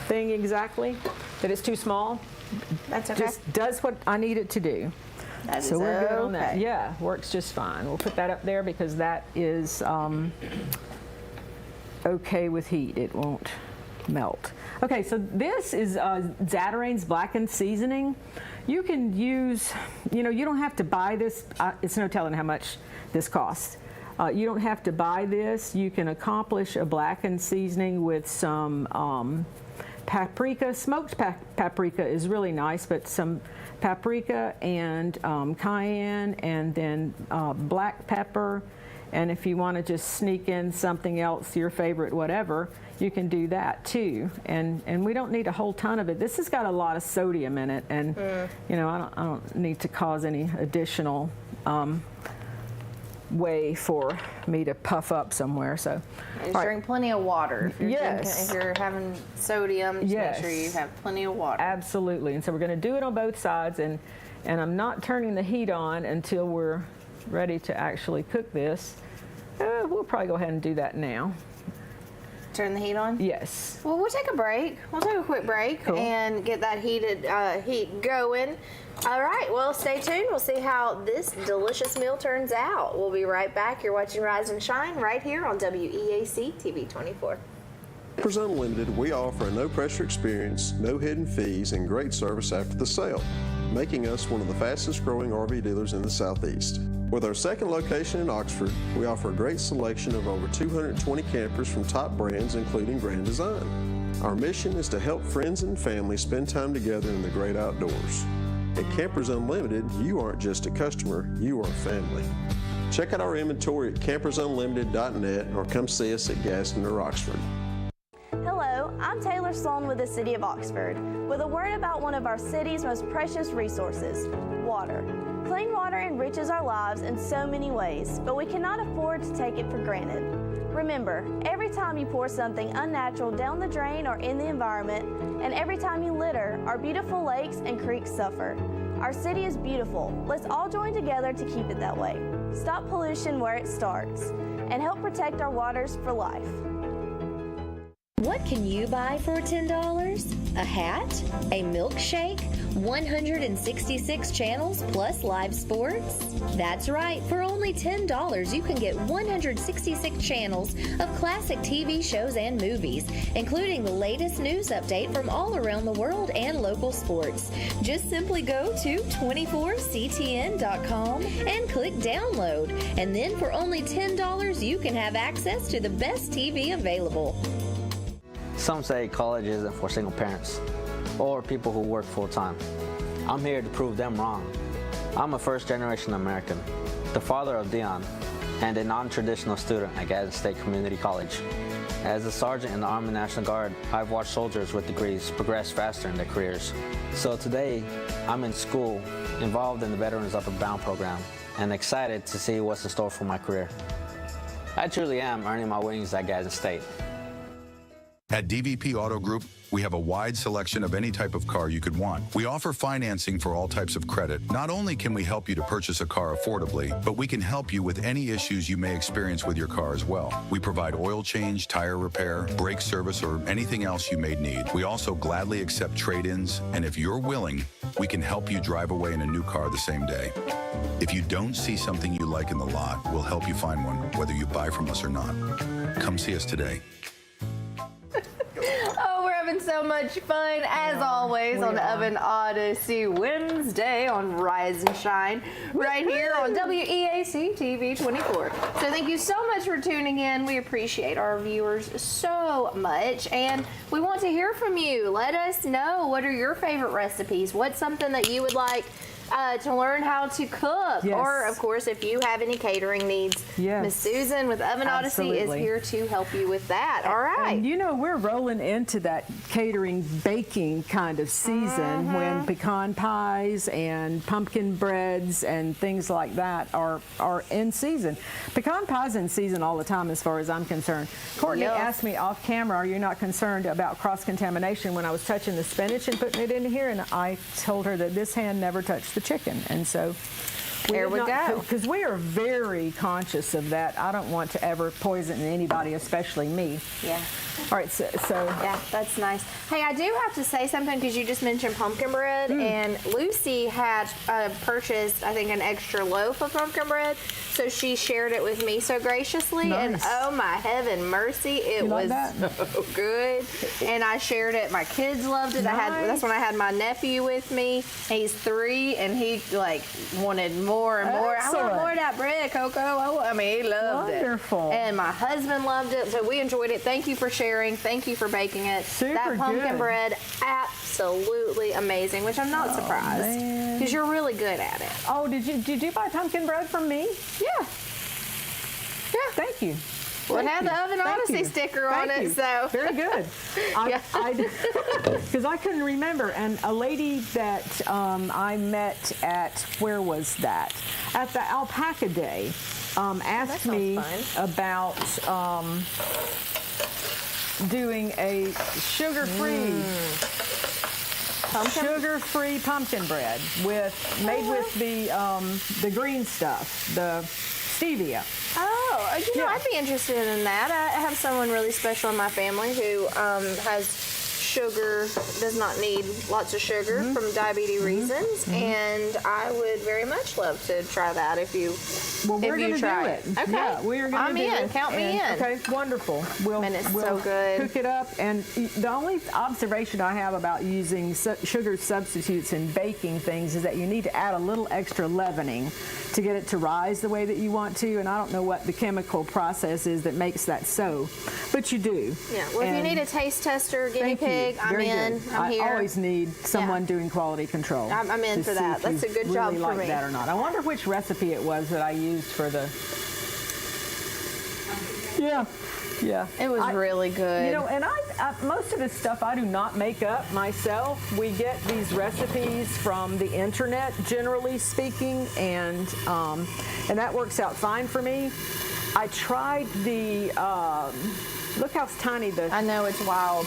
Speaker 2: thing exactly, that it's too small.
Speaker 1: That's okay.
Speaker 2: Just does what I need it to do.
Speaker 1: That
Speaker 2: So
Speaker 1: is
Speaker 2: we're good on that.
Speaker 1: okay.
Speaker 2: Yeah, works just fine. We'll put that up there because that is okay with heat. It won't melt. Okay, so this is Zatarain's blackened seasoning. You can use, you don't have to buy this. It's no telling how much this costs. You don't have to buy this. You can accomplish a blackened seasoning with some paprika. Smoked paprika is really nice, but some paprika and cayenne, and then black pepper. And if you want to just sneak in something else, your favorite, whatever, you can do that too. And we don't need a whole ton of it. This has got a lot of sodium in it, and I don't need to cause any additional way for me to puff up somewhere. So
Speaker 1: Just
Speaker 2: all right.
Speaker 1: drink plenty of water. If you're
Speaker 2: Yes.
Speaker 1: if you're having sodium, just
Speaker 2: Yes.
Speaker 1: make sure you have plenty of water.
Speaker 2: Absolutely. And so we're going to do it on both sides, and I'm not turning the heat on until we're ready to actually cook this. We'll probably go ahead and do that now.
Speaker 1: Turn the heat on?
Speaker 2: Yes.
Speaker 1: Well, we'll take a break. We'll take a quick break and get that heat going. All right, well, stay tuned. We'll see how this delicious meal turns out. We'll be right back. You're watching Rise and Shine right here on WEAC TV 24.
Speaker 9: Campers Unlimited, we offer a no-pressure experience, no hidden fees, and great service after the sale, making us one of the fastest-growing RV dealers in the Southeast. With our second location in Oxford, we offer a great selection of over 220 campers from top brands, including Grand Design. Our mission is to help friends and family spend time together in the great outdoors. At Campers Unlimited, you aren't just a customer, you are family. Check out our inventory at campersunlimited.net or come see us at Gaston or Oxford.
Speaker 7: Hello, I'm Taylor Sloan with the City of Oxford, with a word about one of our city's most precious resources, water. Clean water enriches our lives in so many ways, but we cannot afford to take it for granted. Remember, every time you pour something unnatural down the drain or in the environment, and every time you litter, our beautiful lakes and creeks suffer. Our city is beautiful. Let's all join together to keep it that way. Stop pollution where it starts, and help protect our waters for life.
Speaker 5: What can you buy for $10? A hat? A milkshake? 166 channels plus live sports? That's right, for only $10 you can get 166 channels of classic TV shows and movies, including the latest news update from all around the world and local sports. Just simply go to 24ctn.com and click download, and then for only $10 you can have access to the best TV available.
Speaker 3: Some say college isn't for single parents or people who work full-time. I'm here to prove them wrong. I'm a first-generation American, the father of Dion, and a non-traditional student at Gadsden State Community College. As a sergeant in the Army National Guard, I've watched soldiers with degrees progress faster in their careers. So today, I'm in school, involved in the Veterans Upward Bound program, and excited to see what's in store for my career. I truly am earning my wings at Gadsden State.
Speaker 10: At DVP Auto Group, we have a wide selection of any type of car you could want. We offer financing for all types of credit. Not only can we help you to purchase a car affordably, but we can help you with any issues you may experience with your car as well. We provide oil change, tire repair, brake service, or anything else you may need. We also gladly accept trade-ins, and if you're willing, we can help you drive away in a new car the same day. If you don't see something you like in the lot, we'll help you find one, whether you buy from us or not. Come see us today.
Speaker 1: So much fun as always on Oven Odyssey Wednesday on Rise and Shine right here on WEAC TV 24. So thank you so much for tuning in. We appreciate our viewers so much, and we want to hear from you. Let us know, what are your favorite recipes? What's something that you would like to learn how to cook?
Speaker 2: Yes.
Speaker 1: Or of course, if you have any catering needs,
Speaker 2: Yes.
Speaker 1: Miss Susan with Oven Odyssey is
Speaker 2: Absolutely.
Speaker 1: here to help you with that. All right.
Speaker 2: And you know, we're rolling into that catering baking kind of season when pecan pies and pumpkin breads and things like that are in season. Pecan pies in season all the time as far as I'm concerned. Courtney
Speaker 1: Yes.
Speaker 2: asked me off camera, are you not concerned about cross-contamination when I was touching the spinach and putting it in here? And I told her that this hand never touched the chicken. And so
Speaker 1: There we go.
Speaker 2: because we are very conscious of that. I don't want to ever poison anybody, especially me.
Speaker 1: Yeah.
Speaker 2: All right, so
Speaker 1: Yeah, that's nice. Hey, I do have to say something because you just mentioned pumpkin bread, and Lucy had purchased, I think, an extra loaf of pumpkin bread, so she shared it with me so graciously, and
Speaker 2: Nice.
Speaker 1: oh my heaven mercy, it
Speaker 2: You like
Speaker 1: was
Speaker 2: that?
Speaker 1: so good, and I shared it. My kids loved it. That's when I had my nephew with me. He's 3, and he like wanted more and more. I want
Speaker 2: Excellent.
Speaker 1: more of that bread, Coco. I mean, he loved
Speaker 2: Wonderful.
Speaker 1: it. And my husband loved it, so we enjoyed it. Thank you for sharing. Thank you for baking it.
Speaker 2: Super
Speaker 1: that pumpkin
Speaker 2: good.
Speaker 1: bread, absolutely amazing, which I'm not surprised
Speaker 2: man.
Speaker 1: because you're really good at it.
Speaker 2: Oh, did you buy pumpkin bread from me?
Speaker 1: Yeah.
Speaker 2: Thank you.
Speaker 1: Well, it had the Oven
Speaker 2: Thank
Speaker 1: Odyssey
Speaker 2: you.
Speaker 1: sticker on
Speaker 2: Thank
Speaker 1: it,
Speaker 2: you.
Speaker 1: so.
Speaker 2: Very good. Because I couldn't remember, and a lady that I met at, where was that? At the Alpaca Day, asked me
Speaker 1: fun.
Speaker 2: about doing a sugar-free pumpkin bread made with the green stuff, the stevia.
Speaker 1: Oh, you know,
Speaker 2: Yeah.
Speaker 1: I'd be interested in that. I have someone really special in my family who has sugar, does not need lots of sugar from diabetes reasons, and I would very much love to try that if you
Speaker 2: Well, we're going to do
Speaker 1: try
Speaker 2: it.
Speaker 1: Okay,
Speaker 2: Yeah, we're going to
Speaker 1: I'm
Speaker 2: do
Speaker 1: in.
Speaker 2: it.
Speaker 1: Count me in.
Speaker 2: Okay, wonderful. We'll,
Speaker 1: And it's
Speaker 2: we'll
Speaker 1: so good.
Speaker 2: cook it up. And the only observation I have about using sugar substitutes in baking things is that you need to add a little extra leavening to get it to rise the way that you want to. And I don't know what the chemical process is that makes that so, but you do.
Speaker 1: Yeah. Well, if you
Speaker 2: And
Speaker 1: need a taste tester, guinea
Speaker 2: thank you.
Speaker 1: pig, I'm
Speaker 2: Very
Speaker 1: in.
Speaker 2: good.
Speaker 1: I'm here.
Speaker 2: I always need someone doing quality control.
Speaker 1: I'm in
Speaker 2: to
Speaker 1: for
Speaker 2: see
Speaker 1: that.
Speaker 2: if
Speaker 1: That's
Speaker 2: you
Speaker 1: a good
Speaker 2: really
Speaker 1: job for
Speaker 2: like
Speaker 1: me.
Speaker 2: that or not. I wonder which recipe it was that I used for the. Yeah. Yeah.
Speaker 1: It was really good.
Speaker 2: You know, and I most of this stuff I do not make up myself. We get these recipes from the internet, generally speaking, and that works out fine for me. I tried the look how tiny the.
Speaker 1: I know, it's wild.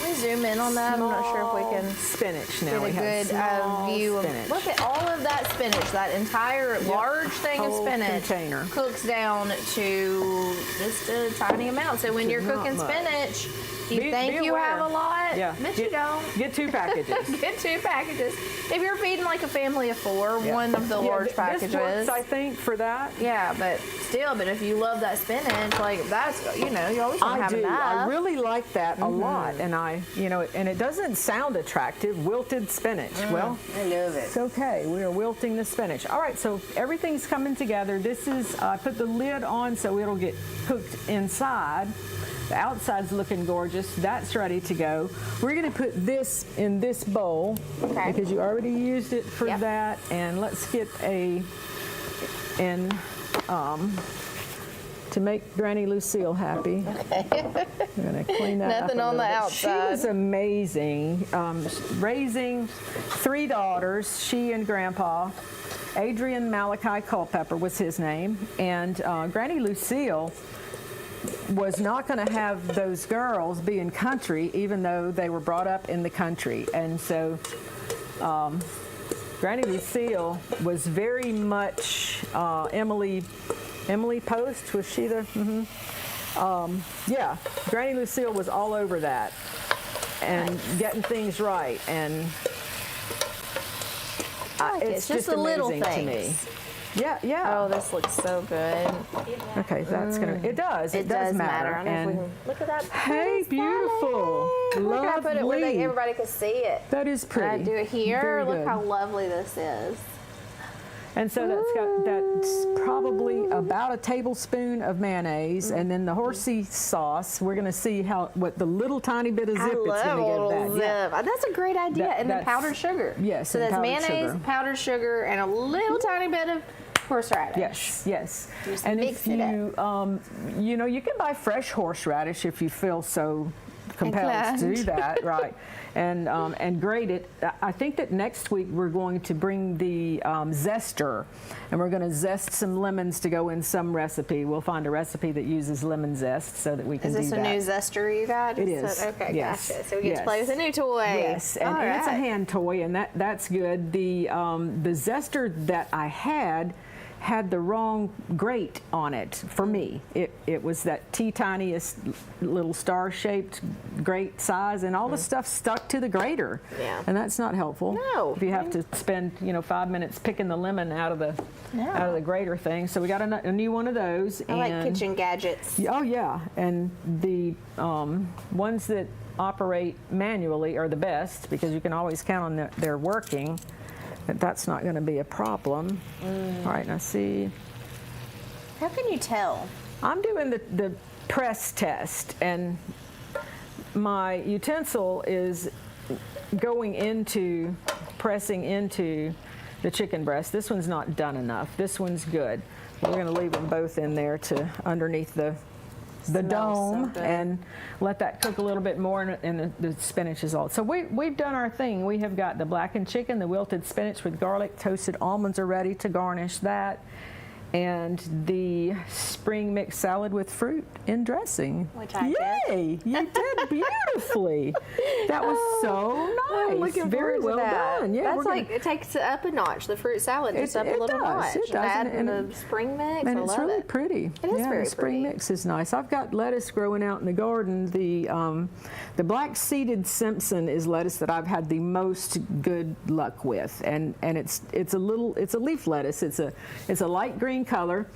Speaker 1: Can we zoom in on that? I'm not sure if we can
Speaker 2: spinach now.
Speaker 1: get
Speaker 2: We
Speaker 1: a
Speaker 2: have
Speaker 1: good
Speaker 2: small
Speaker 1: view
Speaker 2: spinach.
Speaker 1: of. Look at all of that spinach. That entire large thing of
Speaker 2: Whole
Speaker 1: spinach
Speaker 2: container.
Speaker 1: cooks down to just a tiny amount. So when you're
Speaker 2: not
Speaker 1: cooking
Speaker 2: much.
Speaker 1: spinach, you
Speaker 2: Be
Speaker 1: think you
Speaker 2: aware.
Speaker 1: have a lot,
Speaker 2: Yeah.
Speaker 1: but you don't.
Speaker 2: Get 2 packages.
Speaker 1: Get 2 packages. If you're feeding like a family of 4,
Speaker 2: Yeah.
Speaker 1: one of the
Speaker 2: Yeah,
Speaker 1: large packages.
Speaker 2: This works, I think, for that.
Speaker 1: Yeah, but still, but if you love that spinach, like that's, you know, you always want to
Speaker 2: I
Speaker 1: have
Speaker 2: do.
Speaker 1: enough.
Speaker 2: I really like that a lot, and and it doesn't sound attractive. Wilted spinach. Well,
Speaker 1: I love it.
Speaker 2: it's okay. We are wilting the spinach. All right, so everything's coming together. This is I put the lid on so it'll get cooked inside. The outside's looking gorgeous. That's ready to go. We're going to put this in this bowl because you already used it for that. And let's get to make Granny Lucille happy. Okay. We're going to clean that
Speaker 1: Nothing
Speaker 2: up
Speaker 1: on the
Speaker 2: bit.
Speaker 1: outside.
Speaker 2: She was amazing. Raising 3 daughters, she and Grandpa. Adrian Malachi Culpepper was his name. And Granny Lucille was not going to have those girls be in country, even though they were brought up in the country. And so Granny Lucille was very much Emily Post, was she the? Yeah, Granny Lucille was all over that and getting things right. And
Speaker 1: It's just the little
Speaker 2: amazing to me.
Speaker 1: things.
Speaker 2: Yeah, yeah.
Speaker 1: Oh, this looks so good.
Speaker 2: Okay, that's gonna. It does.
Speaker 1: It does matter. I don't know if we
Speaker 2: And
Speaker 1: can look at that.
Speaker 2: hey, beautiful.
Speaker 1: Look, I put it where
Speaker 2: Lovely.
Speaker 1: everybody could see it.
Speaker 2: That is
Speaker 1: Can I
Speaker 2: pretty.
Speaker 1: do it here?
Speaker 2: Very
Speaker 1: Look
Speaker 2: good.
Speaker 1: how lovely this is.
Speaker 2: And so that's probably about a tablespoon of mayonnaise, and then the horsey sauce. We're gonna see what the little tiny bit of zip
Speaker 1: I
Speaker 2: it's
Speaker 1: love
Speaker 2: gonna
Speaker 1: a little
Speaker 2: give
Speaker 1: zip.
Speaker 2: that. Yeah.
Speaker 1: That's a great idea. And then
Speaker 2: That's-
Speaker 1: powdered sugar.
Speaker 2: Yes,
Speaker 1: So
Speaker 2: and
Speaker 1: that's
Speaker 2: powdered
Speaker 1: mayonnaise,
Speaker 2: sugar.
Speaker 1: powdered sugar, and a little tiny bit of horseradish.
Speaker 2: Yes, yes.
Speaker 1: Just
Speaker 2: And
Speaker 1: mix
Speaker 2: if
Speaker 1: it up.
Speaker 2: you, you can buy fresh horseradish if you feel so compelled to do that, right? And grate it. I think that next week we're going to bring the zester, and we're going to zest some lemons to go in some recipe. We'll find a recipe that uses lemon zest so that we can do that.
Speaker 1: Is this a new zester you got?
Speaker 2: It is.
Speaker 1: Okay,
Speaker 2: Yes.
Speaker 1: gotcha. So we get to
Speaker 2: Yes.
Speaker 1: play with a new toy.
Speaker 2: Yes, and,
Speaker 1: All
Speaker 2: and it's a
Speaker 1: right.
Speaker 2: hand toy, and that's good. The zester that I had the wrong grate on it for me. It was that tiniest little star-shaped grate size, and all the stuff stuck to the grater.
Speaker 1: Yeah.
Speaker 2: And that's not helpful.
Speaker 1: No.
Speaker 2: If you have to spend 5 minutes picking the lemon out of the grater thing. So we got a new one of those.
Speaker 1: I like
Speaker 2: and
Speaker 1: kitchen gadgets.
Speaker 2: Oh yeah, and the ones that operate manually are the best because you can always count on their working. That's not going to be a problem. All right, now see.
Speaker 1: How can you tell?
Speaker 2: I'm doing the press test, and my utensil is pressing into the chicken breast. This one's not done enough. This one's good. We're going to leave them both in there to underneath the dome and let that cook a little bit more, and the spinach is all. So we've done our thing. We have got the blackened chicken, the wilted spinach with garlic, toasted almonds are ready to garnish that. and the spring mixed salad with fruit in dressing.
Speaker 1: Which I
Speaker 2: Yay! You did beautifully. That was so nice.
Speaker 1: I'm looking
Speaker 2: Very
Speaker 1: forward
Speaker 2: well
Speaker 1: to that.
Speaker 2: done. Yeah,
Speaker 1: That's
Speaker 2: we're gonna-
Speaker 1: like, it takes it up a notch. The fruit salad just up a little notch.
Speaker 2: It does.
Speaker 1: Add
Speaker 2: And
Speaker 1: the spring mix.
Speaker 2: And
Speaker 1: I
Speaker 2: it's
Speaker 1: love
Speaker 2: really
Speaker 1: it.
Speaker 2: pretty.
Speaker 1: It is
Speaker 2: yeah,
Speaker 1: very
Speaker 2: the spring
Speaker 1: pretty.
Speaker 2: mix is nice. I've got lettuce growing out in the garden. The black seeded Simpson is lettuce that I've had the most good luck with, and it's a leaf lettuce. It's a light green color.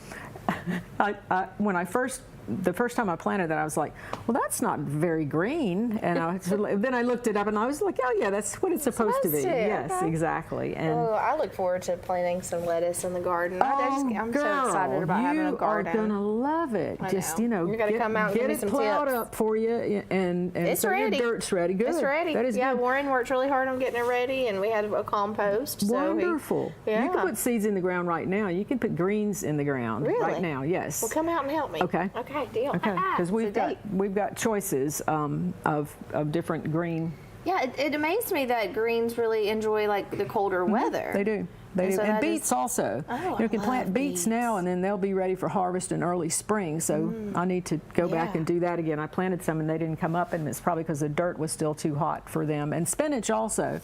Speaker 2: The first time I planted that, I was like, well, that's not very green. And then I looked it up, and I was like, oh, yeah, that's what it's supposed to be. Yes,
Speaker 1: okay.
Speaker 2: exactly. And
Speaker 1: I look forward to planting some lettuce in the garden. I'm so excited about having a garden.
Speaker 2: You are going to love it.
Speaker 1: I
Speaker 2: Just,
Speaker 1: know. You gotta come out and give me
Speaker 2: get
Speaker 1: some
Speaker 2: it plowed
Speaker 1: tips.
Speaker 2: up for you, and
Speaker 1: It's
Speaker 2: so
Speaker 1: ready.
Speaker 2: your dirt's ready. Good.
Speaker 1: It's ready.
Speaker 2: That is
Speaker 1: yeah,
Speaker 2: good.
Speaker 1: Warren worked really hard on getting it ready, and we had a compost.
Speaker 2: Wonderful.
Speaker 1: So
Speaker 2: You can put seeds in the ground right now. You can put greens in the ground
Speaker 1: Really?
Speaker 2: right now. Yes.
Speaker 1: Well, come out and help me.
Speaker 2: Okay.
Speaker 1: Okay, deal.
Speaker 2: Okay. Because we've got choices of different green.
Speaker 1: Yeah, it amazed me that greens really enjoy like the colder weather.
Speaker 2: They do. They do.
Speaker 1: so
Speaker 2: And
Speaker 1: that
Speaker 2: beets
Speaker 1: is-
Speaker 2: also.
Speaker 1: Oh,
Speaker 2: You
Speaker 1: I
Speaker 2: can plant
Speaker 1: love
Speaker 2: beets now, and then they'll be ready for harvest in early spring. So I need to go back
Speaker 1: Yeah.
Speaker 2: and do that again. I planted some, and they didn't come up, and it's probably because the dirt was still too hot for them. And spinach also.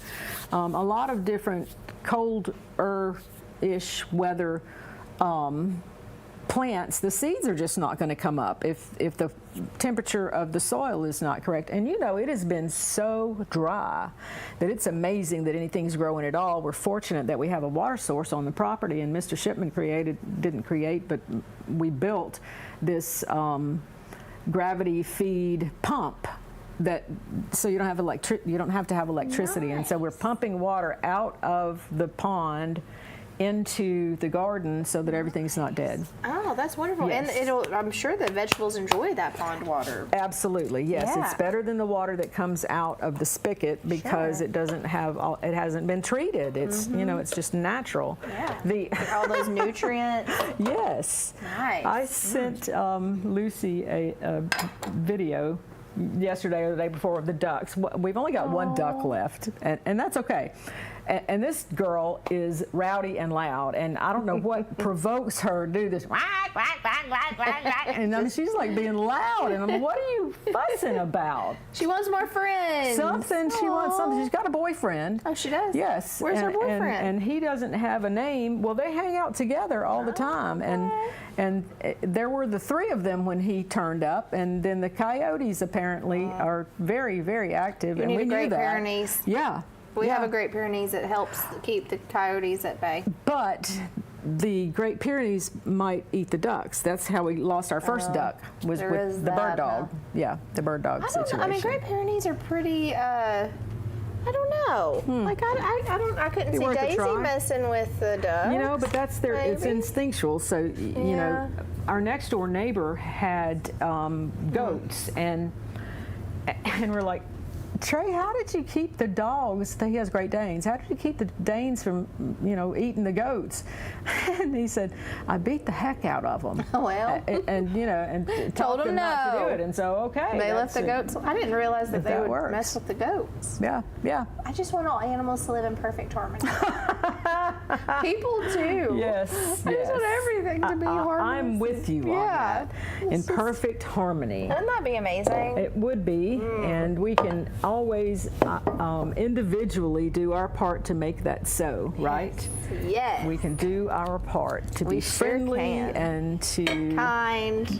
Speaker 2: A lot of different colder-ish weather plants, the seeds are just not going to come up if the temperature of the soil is not correct. And you know, it has been so dry that it's amazing that anything's growing at all. We're fortunate that we have a water source on the property, and Mr. Shipman but we built this gravity feed pump so you don't have to have electricity. And so we're pumping water out of the pond into the garden so that everything's not dead.
Speaker 1: Oh, that's wonderful.
Speaker 2: Yes.
Speaker 1: And I'm sure the vegetables enjoy that pond water.
Speaker 2: Absolutely, yes.
Speaker 1: Yeah.
Speaker 2: It's better than the water that comes out of the spigot because it hasn't been treated. It's it's just natural.
Speaker 1: Yeah. All those nutrients.
Speaker 2: Yes.
Speaker 1: Nice.
Speaker 2: I sent Lucy a video yesterday or the day before of the ducks. We've only got one duck left, and that's okay. And this girl is rowdy and loud, and I don't know what provokes her to do this. Quack, quack, quack, quack, quack, quack. And I mean, she's like being loud, and I'm like, what are you fussing about?
Speaker 1: She wants more friends.
Speaker 2: She wants something. She's got a boyfriend.
Speaker 1: Oh, she does?
Speaker 2: Yes.
Speaker 1: Where's her boyfriend?
Speaker 2: And he doesn't have a name. Well, they hang out together all the time, and there were the three of them when he turned up, and then the coyotes apparently are very, very active.
Speaker 1: You
Speaker 2: and
Speaker 1: need
Speaker 2: we
Speaker 1: a Great
Speaker 2: knew that.
Speaker 1: Pyrenees.
Speaker 2: Yeah.
Speaker 1: We have a Great Pyrenees that helps keep the coyotes at bay.
Speaker 2: But the Great Pyrenees might eat the ducks. That's how we lost our first duck, was
Speaker 1: there
Speaker 2: with
Speaker 1: is
Speaker 2: the bird
Speaker 1: that,
Speaker 2: dog.
Speaker 1: huh?
Speaker 2: Yeah, the bird dog
Speaker 1: I don't
Speaker 2: situation.
Speaker 1: know. I mean, Great Pyrenees are pretty. I don't know. Like I couldn't
Speaker 2: Be
Speaker 1: see
Speaker 2: worth a
Speaker 1: Daisy
Speaker 2: try.
Speaker 1: messing with the ducks.
Speaker 2: You know, but it's
Speaker 1: maybe.
Speaker 2: instinctual. So you know, our next door neighbor had goats, and we're like, Trey, how did you keep the dogs? He has Great Danes. How did you keep the Danes from, eating the goats? And he said, I beat the heck out of them.
Speaker 1: Well.
Speaker 2: and told them not to do it. And so, okay.
Speaker 1: They left the goats. I didn't realize that they would
Speaker 2: works.
Speaker 1: mess with the goats.
Speaker 2: Yeah, yeah.
Speaker 1: I just want all animals to live in perfect harmony. People do.
Speaker 2: Yes.
Speaker 1: I just want everything to be harmonious.
Speaker 2: I'm with you on that. In perfect harmony.
Speaker 1: Wouldn't that be amazing?
Speaker 2: It would be, and we can always individually do our part to make that so, right?
Speaker 1: Yes.
Speaker 2: We can do our part to be
Speaker 1: We sure
Speaker 2: friendly
Speaker 1: can.
Speaker 2: and to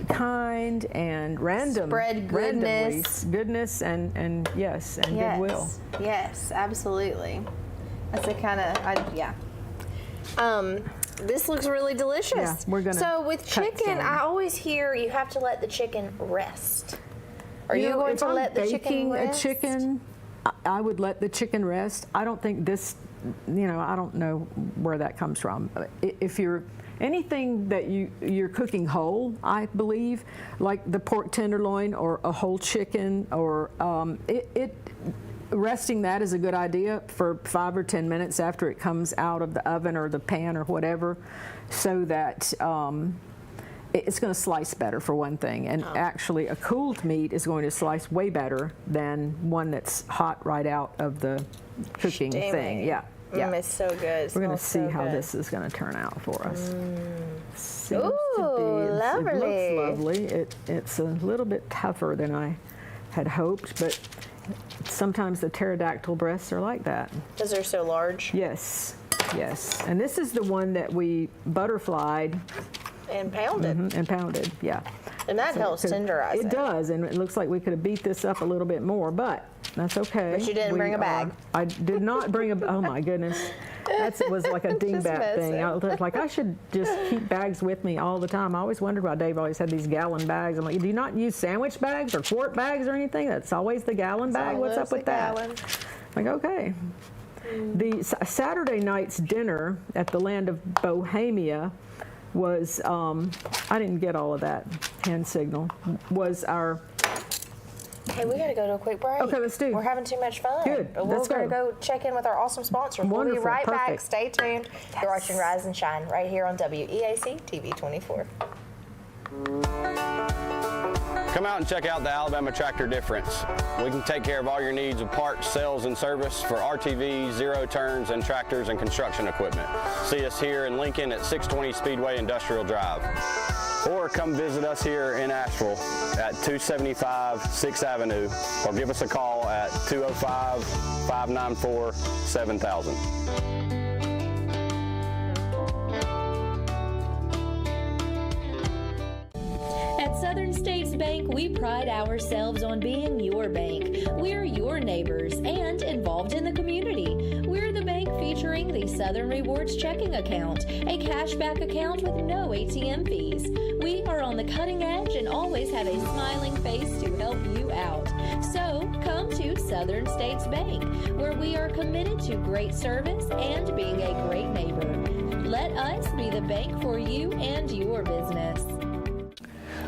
Speaker 1: Kind.
Speaker 2: and random.
Speaker 1: Spread goodness.
Speaker 2: Goodness and yes, and goodwill.
Speaker 1: Yes, absolutely. That's the kind of, this looks really delicious.
Speaker 2: Yeah, we're gonna
Speaker 1: So with
Speaker 2: cut
Speaker 1: chicken,
Speaker 2: some.
Speaker 1: I always hear you have to let the chicken rest. Are you
Speaker 2: know,
Speaker 1: going
Speaker 2: if
Speaker 1: to
Speaker 2: I'm
Speaker 1: let the chicken
Speaker 2: baking
Speaker 1: rest?
Speaker 2: a chicken, I would let the chicken rest. I don't think this, I don't know where that comes from. If you're anything that you're cooking whole, I believe, like the pork tenderloin or a whole chicken, or resting that is a good idea for 5 or 10 minutes after it comes out of the oven or the pan or whatever, so that it's going to slice better, for one thing. And actually, a cooled meat is going to slice way better than one that's hot right out of the cooking thing. Yeah. Yeah.
Speaker 1: It's so good.
Speaker 2: We're going to see how this is going to turn out for us. seems
Speaker 1: Ooh,
Speaker 2: to be.
Speaker 1: lovely.
Speaker 2: It looks lovely. It's a little bit tougher than I had hoped, but sometimes the pterodactyl breasts are like that.
Speaker 1: Because they're so large.
Speaker 2: Yes, yes. And this is the one that we butterflied
Speaker 1: And pounded.
Speaker 2: and pounded, yeah.
Speaker 1: And that helps tenderize it.
Speaker 2: It does, and it looks like we could have beat this up a little bit more, but that's okay.
Speaker 1: But you didn't bring a bag.
Speaker 2: I did not bring a, oh my goodness. That was like a dingbat thing. I was like, I should just keep bags with me all the time. I always wondered why Dave always had these gallon bags. I'm like, do you not use sandwich bags or quart bags or anything? That's always the gallon bag. What's up with that? Like, okay. The Saturday night's dinner at the Land of Bohemia was, I didn't get all of that hand signal, was our...
Speaker 1: Hey, we got to go to a quick break.
Speaker 2: Okay, let's do.
Speaker 1: We're having too much fun.
Speaker 2: Good.
Speaker 1: But we're
Speaker 2: Let's
Speaker 1: going to
Speaker 2: go.
Speaker 1: go check in with our awesome sponsors. We'll be
Speaker 2: Wonderful.
Speaker 1: right back.
Speaker 2: Perfect.
Speaker 1: Stay tuned. You're watching Rise and Shine right here on WEAC TV 24.
Speaker 4: Come out and check out the Alabama Tractor Difference. We can take care of all your needs of parts, sales, and service for RTVs, zero turns, and tractors and construction equipment. See us here in Lincoln at 620 Speedway Industrial Drive. Or come visit us here in Asheville at 275 6th Avenue, or give us a call at 205-594-7000.
Speaker 5: At Southern States Bank, we pride ourselves on being your bank. We're your neighbors and involved in the community. We're the bank featuring the Southern Rewards checking account, a cashback account with no ATM fees. We are on the cutting edge and always have a smiling face to help you out. So come to Southern States Bank, where we are committed to great service and being a great neighbor. Let us be the bank for you and your business.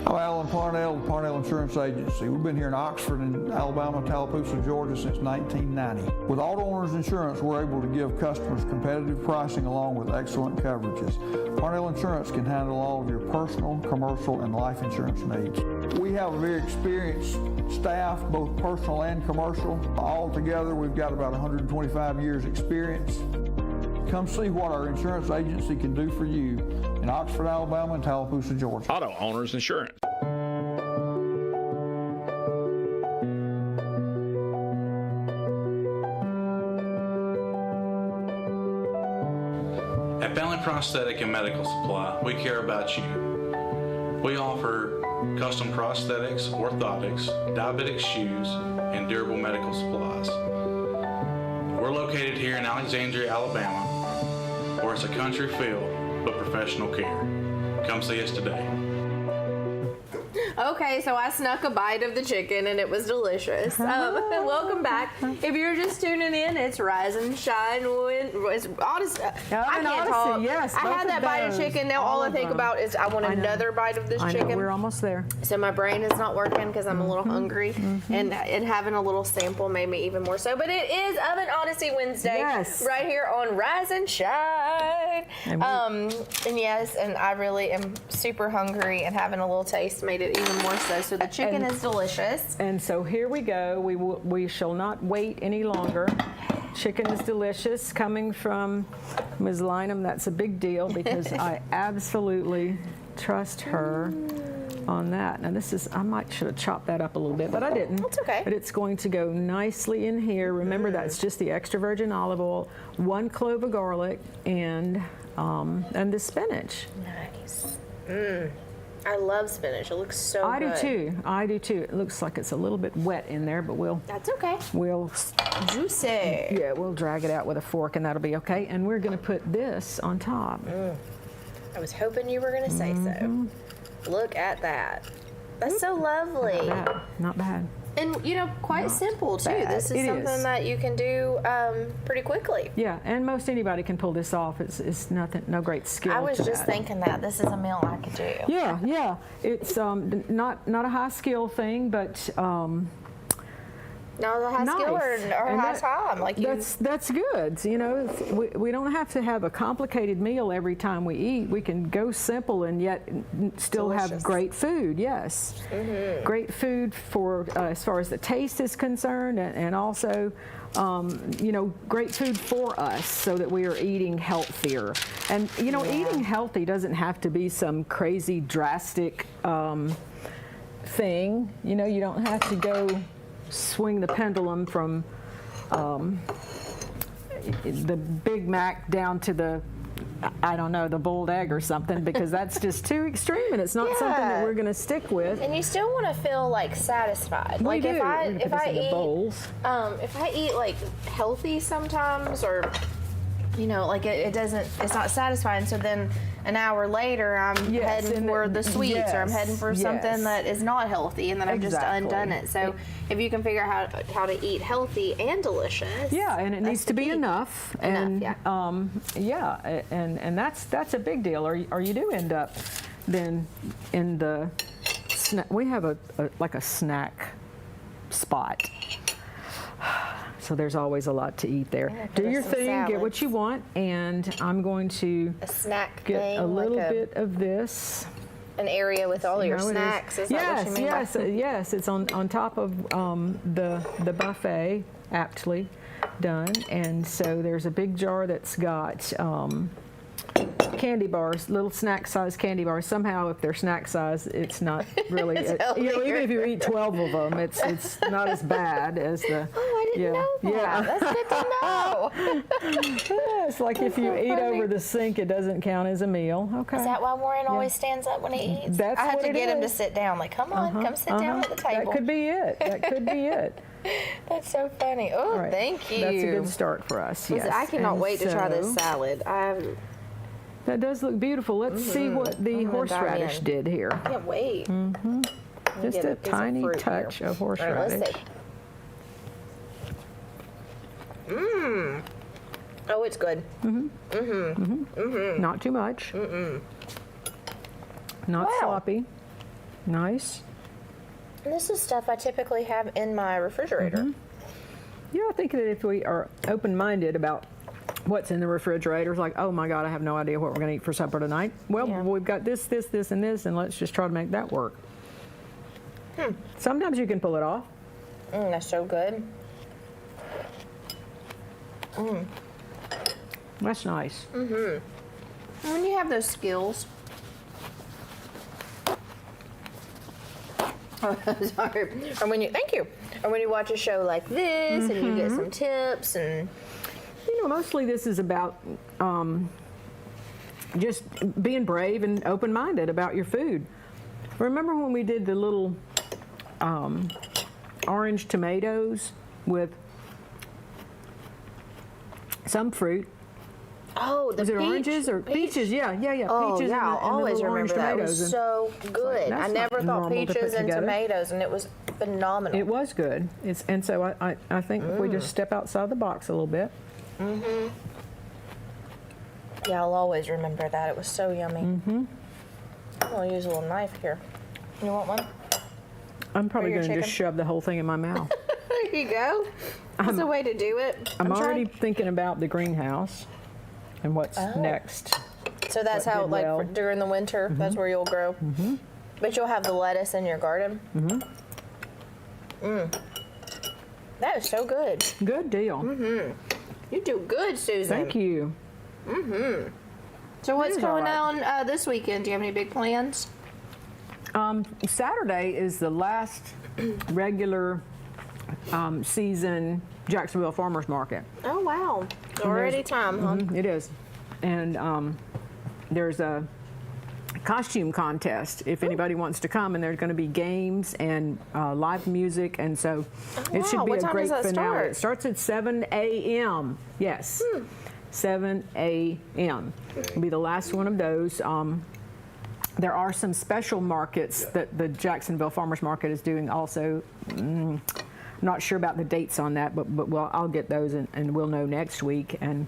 Speaker 6: I'm Alan Parnell, the Parnell Insurance Agency. We've been here in Oxford and Alabama, Tallapoosa, Georgia since 1990. With Auto Owners Insurance, we're able to give customers competitive pricing along with excellent coverages. Parnell Insurance can handle all of your personal, commercial, and life insurance needs. We have a very experienced staff, both personal and commercial. All together, we've got about 125 years experience. Come see what our insurance agency can do for you in Oxford, Alabama, and Tallapoosa, Georgia.
Speaker 11: Auto Owners Insurance.
Speaker 8: At Bentley Prosthetic and Medical Supply, we care about you. We offer custom prosthetics, orthotics, diabetic shoes, and durable medical supplies. We're located here in Alexandria, Alabama, where it's a country feel but professional care. Come see us today.
Speaker 1: Okay, so I snuck a bite of the chicken and it was delicious. Welcome back. If you're just tuning in, it's Rise and Shine. It's Odyssey. I can't talk.
Speaker 2: Yes,
Speaker 1: I had that bite of chicken. Now all I think about is I want another bite of this chicken.
Speaker 2: We're almost there.
Speaker 1: So my brain is not working because I'm a little hungry, and having a little sample made me even more so. But it is Oven Odyssey Wednesday,
Speaker 2: Yes.
Speaker 1: right here on Rise and Shine. And yes, and I really am super hungry, and having a little taste made it even more so. So the chicken is delicious.
Speaker 2: And so here we go. We shall not wait any longer. Chicken is delicious. Coming from Ms. Lynham, that's a big deal because I absolutely trust her on that. Now this is, I should have chopped that up a little bit, but I didn't.
Speaker 1: That's okay.
Speaker 2: But it's going to go nicely in here. Remember, that's just the extra virgin olive oil, 1 clove of garlic, and the spinach.
Speaker 1: Nice. I love spinach. It looks so
Speaker 2: I
Speaker 1: good.
Speaker 2: do too. I do too. It looks like it's a little bit wet in there, but
Speaker 1: That's okay.
Speaker 2: we'll
Speaker 1: Juicy.
Speaker 2: yeah, we'll drag it out with a fork, and that'll be okay. And we're going to put this on top.
Speaker 1: I was hoping you were going to say so. Look at that. That's so lovely.
Speaker 2: Not bad.
Speaker 1: And, quite simple, too.
Speaker 2: bad.
Speaker 1: This is
Speaker 2: It
Speaker 1: something
Speaker 2: is.
Speaker 1: that you can do pretty quickly.
Speaker 2: Yeah, and most anybody can pull this off. It's nothing, no great skill.
Speaker 1: I was
Speaker 2: to
Speaker 1: just
Speaker 2: that.
Speaker 1: thinking that this is a meal I could do.
Speaker 2: Yeah. It's not a high skill thing, but
Speaker 1: No, the high skill or
Speaker 2: And
Speaker 1: high time. Like
Speaker 2: that's good. You know, we don't have to have a complicated meal every time we eat. We can go simple and yet still
Speaker 1: delicious.
Speaker 2: have great food. Yes, great food for as far as the taste is concerned, and also. You know, great food for us so that we are eating healthier. And, you know, eating healthy doesn't have to be some crazy, drastic thing. You know, you don't have to go swing the pendulum from the Big Mac down to the, I don't know, the boiled egg or something, because that's just too extreme and it's not something that we're going to stick with.
Speaker 1: And you still want to feel like satisfied.
Speaker 2: We
Speaker 1: Like
Speaker 2: do.
Speaker 1: if I
Speaker 2: If
Speaker 1: if I eat like healthy sometimes, or you know, like it's not satisfying. So then an hour later, I'm heading for the sweets, or I'm heading for something that is not healthy, and then I've just undone it. So if you can figure out how to eat healthy and delicious,
Speaker 2: and it needs to be enough, and and that's a big deal. Or you do end up then in the we have a snack spot. So there's always a lot to eat there.
Speaker 1: Yeah,
Speaker 2: do your thing,
Speaker 1: salads.
Speaker 2: get what you want, and I'm going to
Speaker 1: a snack
Speaker 2: get
Speaker 1: thing,
Speaker 2: a little
Speaker 1: like
Speaker 2: bit of this.
Speaker 1: An area with all your snacks. Is that what you mean?
Speaker 2: Yes. It's on top of the buffet, aptly done, and so there's a big jar that's got candy bars, little snack size candy bars. Somehow, if they're snack size, it's not really. You know, even if you eat 12 of them, it's not as bad as the.
Speaker 1: Oh, I didn't know that.
Speaker 2: Yeah.
Speaker 1: That's good to know.
Speaker 2: Yeah, it's like if you eat over the sink, it doesn't count as a meal. Okay.
Speaker 1: Is that why Warren always stands up when he eats?
Speaker 2: That's
Speaker 1: I have
Speaker 2: what
Speaker 1: to
Speaker 2: it
Speaker 1: get him to
Speaker 2: is.
Speaker 1: sit down. Like, come on, come sit down at the table.
Speaker 2: That could be it. That could be it.
Speaker 1: That's so funny. Oh,
Speaker 2: Right.
Speaker 1: thank you.
Speaker 2: That's a good start for us. Yes.
Speaker 1: I cannot
Speaker 2: And
Speaker 1: wait to try this
Speaker 2: so-
Speaker 1: salad.
Speaker 2: That does look beautiful. Let's see what the horseradish did here.
Speaker 1: I can't wait.
Speaker 2: Just a tiny touch of horseradish.
Speaker 1: Oh, it's good.
Speaker 2: Not too much. Not sloppy. Nice.
Speaker 1: And this is stuff I typically have in my refrigerator.
Speaker 2: Yeah, I think that if we are open-minded about what's in the refrigerator, it's like, oh my God, I have no idea what we're going to eat for supper tonight. Well, we've got this, and this, and let's just try to make that work. Sometimes you can pull it off.
Speaker 1: That's so good.
Speaker 2: That's nice.
Speaker 1: And when you have those skills. Oh, sorry. Or when you, thank you. Or when you watch a show like this and you get some tips and.
Speaker 2: You know, mostly this is about just being brave and open-minded about your food. Remember when we did the little orange tomatoes with some fruit?
Speaker 1: Oh, the
Speaker 2: Was it
Speaker 1: peach,
Speaker 2: oranges or peaches? Yeah.
Speaker 1: Oh,
Speaker 2: peaches
Speaker 1: yeah, I'll
Speaker 2: and the
Speaker 1: always
Speaker 2: little orange
Speaker 1: remember that. It was
Speaker 2: tomatoes.
Speaker 1: so good.
Speaker 2: that's
Speaker 1: I
Speaker 2: not
Speaker 1: never thought
Speaker 2: normal to put
Speaker 1: peaches and
Speaker 2: together.
Speaker 1: tomatoes, and it was phenomenal.
Speaker 2: It was good. And so I think if we just step outside the box a little bit.
Speaker 1: Yeah, I'll always remember that. It was so yummy. I'm going to use a little knife here. You want one?
Speaker 2: I'm probably
Speaker 1: your
Speaker 2: going to just
Speaker 1: chicken?
Speaker 2: shove the whole thing in my mouth.
Speaker 1: There you go. That's a way to do it.
Speaker 2: I'm already
Speaker 1: trying-
Speaker 2: thinking about the greenhouse and what's next.
Speaker 1: So that's
Speaker 2: what
Speaker 1: how,
Speaker 2: did
Speaker 1: like,
Speaker 2: well.
Speaker 1: during the winter, that's where you'll grow. But you'll have the lettuce in your garden. That is so good.
Speaker 2: Good deal.
Speaker 1: You do good, Susan.
Speaker 2: Thank you.
Speaker 1: So what's
Speaker 2: It is all
Speaker 1: going
Speaker 2: right.
Speaker 1: on this weekend? Do you have any big plans?
Speaker 2: Saturday is the last regular season Jacksonville Farmers Market.
Speaker 1: Oh, wow. It's already time, huh?
Speaker 2: It is. And there's a costume contest if anybody wants to come, and there's going to be games and live music, and so it should
Speaker 1: wow.
Speaker 2: be
Speaker 1: What
Speaker 2: a
Speaker 1: time
Speaker 2: great
Speaker 1: does that
Speaker 2: finale.
Speaker 1: start?
Speaker 2: It starts at 7 a.m. Yes. 7 a.m. It'll be the last one of those. There are some special markets that the Jacksonville Farmers Market is doing also. Not sure about the dates on that, but I'll get those and we'll know next week. And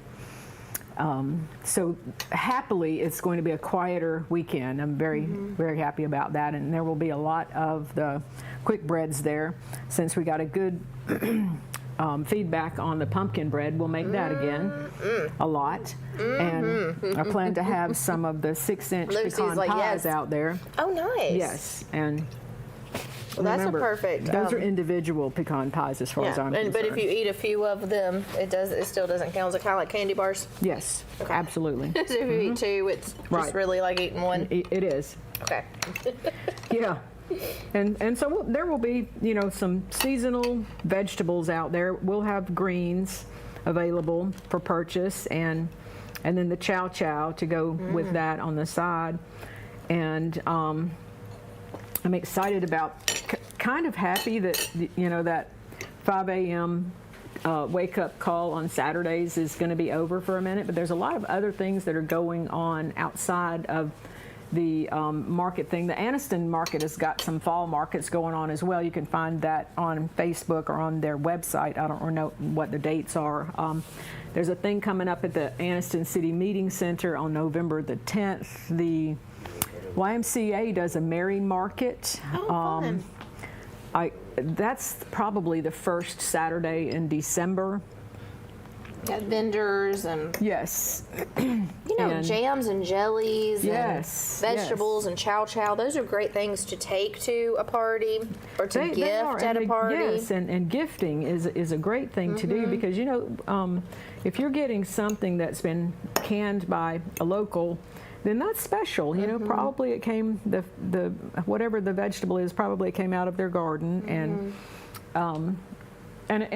Speaker 2: So happily, it's going to be a quieter weekend. I'm very, very happy about that. And there will be a lot of the quick breads there. Since we got a good feedback on the pumpkin bread, we'll make that again a lot. And I plan to have some of the 6-inch
Speaker 1: Lucy's
Speaker 2: pecan
Speaker 1: like,
Speaker 2: pies
Speaker 1: yes.
Speaker 2: out there.
Speaker 1: Oh, nice.
Speaker 2: Yes, and
Speaker 1: Well, that's
Speaker 2: remember,
Speaker 1: a perfect.
Speaker 2: Those are individual pecan pies as far as I'm concerned.
Speaker 1: But if you eat a few of them, it still doesn't count. Is it kind of like candy bars?
Speaker 2: Yes, absolutely.
Speaker 1: So if you eat two, it's just
Speaker 2: Right.
Speaker 1: really like eating one.
Speaker 2: It is.
Speaker 1: Okay.
Speaker 2: Yeah. And so there will be, some seasonal vegetables out there. We'll have greens available for purchase, and then the chow chow to go with that on the side. And I'm excited about, kind of happy that, that 5 a.m. Wake up call on Saturdays is going to be over for a minute, but there's a lot of other things that are going on outside of the market thing. The Anniston market has got some fall markets going on as well. You can find that on Facebook or on their website. I don't know what the dates are. There's a thing coming up at the Anniston City Meeting Center on November the 10th. The YMCA does a Merry Market.
Speaker 1: Fun.
Speaker 2: That's probably the first Saturday in December.
Speaker 1: Got vendors and
Speaker 2: Yes.
Speaker 1: and jams and jellies
Speaker 2: Yes,
Speaker 1: and vegetables and chow chow. Those are great things to take to a party or to
Speaker 2: They are,
Speaker 1: gift at a party.
Speaker 2: Yes, and gifting is a great thing to do because if you're getting something that's been canned by a local, then that's special. Probably it came the whatever the vegetable is, probably it came out of their garden and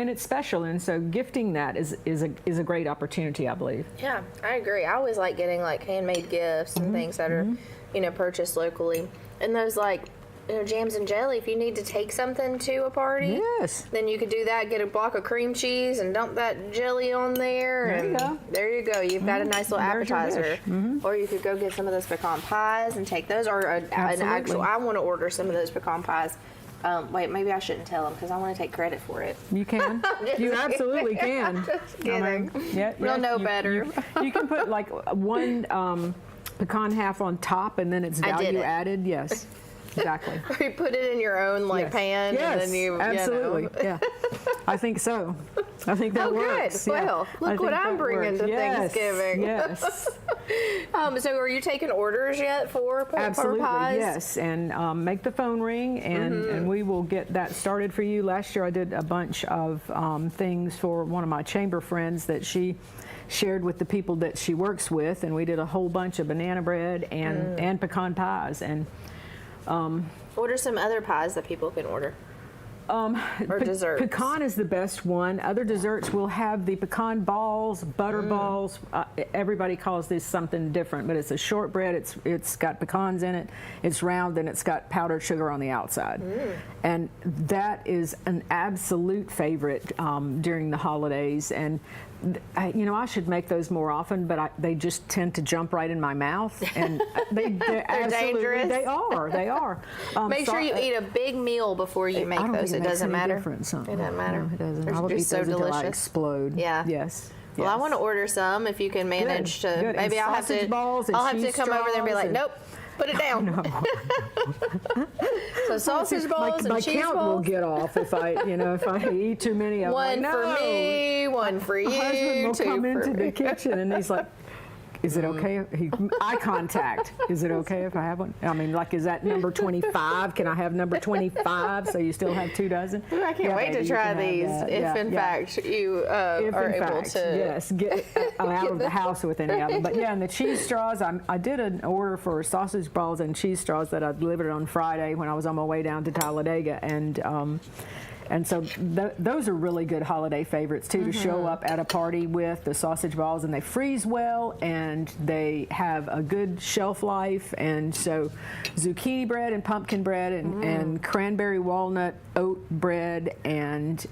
Speaker 2: it's special, and so gifting that is a great opportunity, I believe.
Speaker 1: Yeah, I agree. I always like getting like handmade gifts and things that are purchased locally, and those jams and jelly. If you need to take something to a party,
Speaker 2: Yes.
Speaker 1: then you could do that. Get a block of cream cheese and dump that jelly on there.
Speaker 2: There you
Speaker 1: and
Speaker 2: go.
Speaker 1: There you go. You've got a nice little
Speaker 2: There's your
Speaker 1: appetizer.
Speaker 2: dish.
Speaker 1: Or you could go get some of those pecan pies and take those. Or an actual. I want to order some of those pecan pies. Wait, maybe I shouldn't tell them because I want to take credit for it.
Speaker 2: You can. You absolutely can.
Speaker 1: Just kidding.
Speaker 2: We'll
Speaker 1: know better.
Speaker 2: You can put like one pecan half on top, and then it's
Speaker 1: I did
Speaker 2: value
Speaker 1: it.
Speaker 2: added. Yes, exactly.
Speaker 1: Or you put it in your own
Speaker 2: Yes.
Speaker 1: pan,
Speaker 2: Yes,
Speaker 1: and then you
Speaker 2: absolutely.
Speaker 1: You know.
Speaker 2: Yeah, I think so. I think that
Speaker 1: Oh,
Speaker 2: works.
Speaker 1: good.
Speaker 2: Yeah.
Speaker 1: Well,
Speaker 2: I
Speaker 1: look what
Speaker 2: think
Speaker 1: I'm
Speaker 2: that
Speaker 1: bringing
Speaker 2: works.
Speaker 1: to
Speaker 2: Yes,
Speaker 1: Thanksgiving.
Speaker 2: Yes,
Speaker 1: So are you taking orders yet for
Speaker 2: absolutely.
Speaker 1: pies?
Speaker 2: Yes, and make the phone ring, and we will get that started for you. Last year, I did a bunch of things for one of my chamber friends that she shared with the people that she works with, and we did a whole bunch of banana bread and pecan pies. And
Speaker 1: What are some other pies that people can order? Or desserts?
Speaker 2: Pecan is the best one. Other desserts will have the pecan balls, butter balls. Everybody calls this something different, but it's a shortbread. It's got pecans in it. It's round and it's got powdered sugar on the outside. And that is an absolute favorite during the holidays. And I should make those more often, but they just tend to jump right in my mouth, and they're absolutely
Speaker 1: dangerous.
Speaker 2: They are.
Speaker 1: Make sure you eat a big meal before you make
Speaker 2: I don't
Speaker 1: those.
Speaker 2: think
Speaker 1: It
Speaker 2: makes
Speaker 1: doesn't
Speaker 2: any
Speaker 1: matter.
Speaker 2: difference.
Speaker 1: It doesn't matter.
Speaker 2: No, it doesn't.
Speaker 1: They're
Speaker 2: I will
Speaker 1: just
Speaker 2: eat
Speaker 1: so
Speaker 2: those until I
Speaker 1: delicious.
Speaker 2: explode.
Speaker 1: Yeah.
Speaker 2: Yes.
Speaker 1: Well, I
Speaker 2: yes.
Speaker 1: want to order some if you can manage to.
Speaker 2: Good.
Speaker 1: Maybe
Speaker 2: And
Speaker 1: I'll have to.
Speaker 2: sausage balls and
Speaker 1: I'll have to
Speaker 2: cheese
Speaker 1: come over there and be
Speaker 2: straws
Speaker 1: like,
Speaker 2: and-
Speaker 1: nope, put it down. So sausage balls
Speaker 2: my
Speaker 1: and cheese
Speaker 2: count will
Speaker 1: balls.
Speaker 2: get off if I eat too many of them.
Speaker 1: One
Speaker 2: Like,
Speaker 1: for
Speaker 2: no.
Speaker 1: me, one for you,
Speaker 2: My husband will
Speaker 1: two
Speaker 2: come
Speaker 1: for
Speaker 2: into
Speaker 1: me.
Speaker 2: the kitchen and he's like, is it okay? Eye contact. Is it okay if I have one? I mean, like, is that number 25? Can I have number 25 so you still have 2 dozen?
Speaker 1: Ooh, I can't wait
Speaker 2: baby,
Speaker 1: to
Speaker 2: you
Speaker 1: try
Speaker 2: can have
Speaker 1: these
Speaker 2: that.
Speaker 1: if in fact you are able to.
Speaker 2: Yes, get out of the house with any of them. But yeah, and the cheese straws, I did an order for sausage balls and cheese straws that I delivered on Friday when I was on my way down to Talladega, and so those are really good holiday favorites too, to show up at a party with the sausage balls, and they freeze well and they have a good shelf life. And so zucchini bread and pumpkin bread and cranberry walnut oat bread, and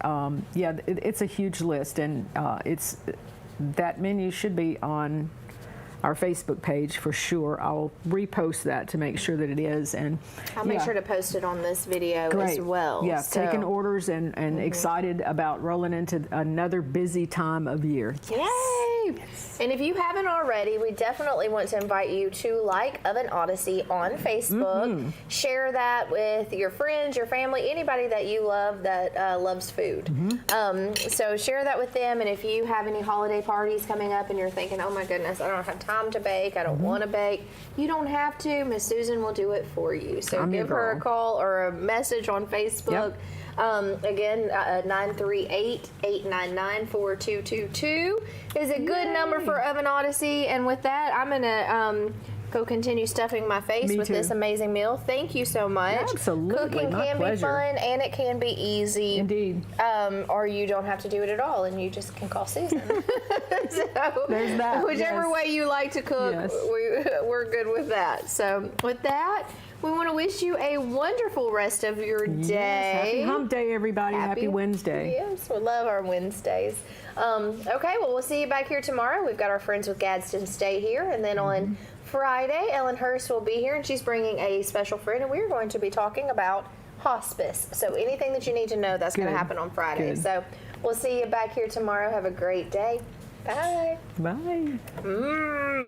Speaker 2: it's a huge list, and that menu should be on our Facebook page for sure. I'll repost that to make sure that it is, and
Speaker 1: I'll make sure to post it on this video as well.
Speaker 2: Yeah,
Speaker 1: so.
Speaker 2: taking orders and excited about rolling into another busy time of year.
Speaker 1: Yay! Yay! And if you haven't already, we definitely want to invite you to like Oven Odyssey on Facebook. Share that with your friends, your family, anybody that you love that loves food. So share that with them. And if you have any holiday parties coming up and you're thinking, oh my goodness, I don't have time to bake, I don't want to bake, you don't have to. Miss Susan will do it for you. So give her a call or a message on Facebook. Again, 938-899-4222 is a good number for Oven Odyssey. And with that, I'm going to go continue stuffing my face with this amazing meal. Thank you so much.
Speaker 2: Absolutely.
Speaker 1: Cooking can be fun and it can be easy.
Speaker 2: Indeed.
Speaker 1: Or you don't have to do it at all and you just can call Susan. So
Speaker 2: there's that.
Speaker 1: Whichever way you like to cook, we're good with that. So with that, we want to wish you a wonderful rest of your day.
Speaker 2: Happy Hump Day, everybody. Happy Wednesday.
Speaker 1: Yes, we love our Wednesdays. Okay, well, we'll see you back here tomorrow. We've got our Friends with Gadsden Stay here. And then on Friday, Ellen Hurst will be here, and she's bringing a special friend, and we're going to be talking about hospice. So anything that you need to know, that's going to happen on Friday. So we'll see you back here tomorrow. Have a great day. Bye.
Speaker 2: Bye.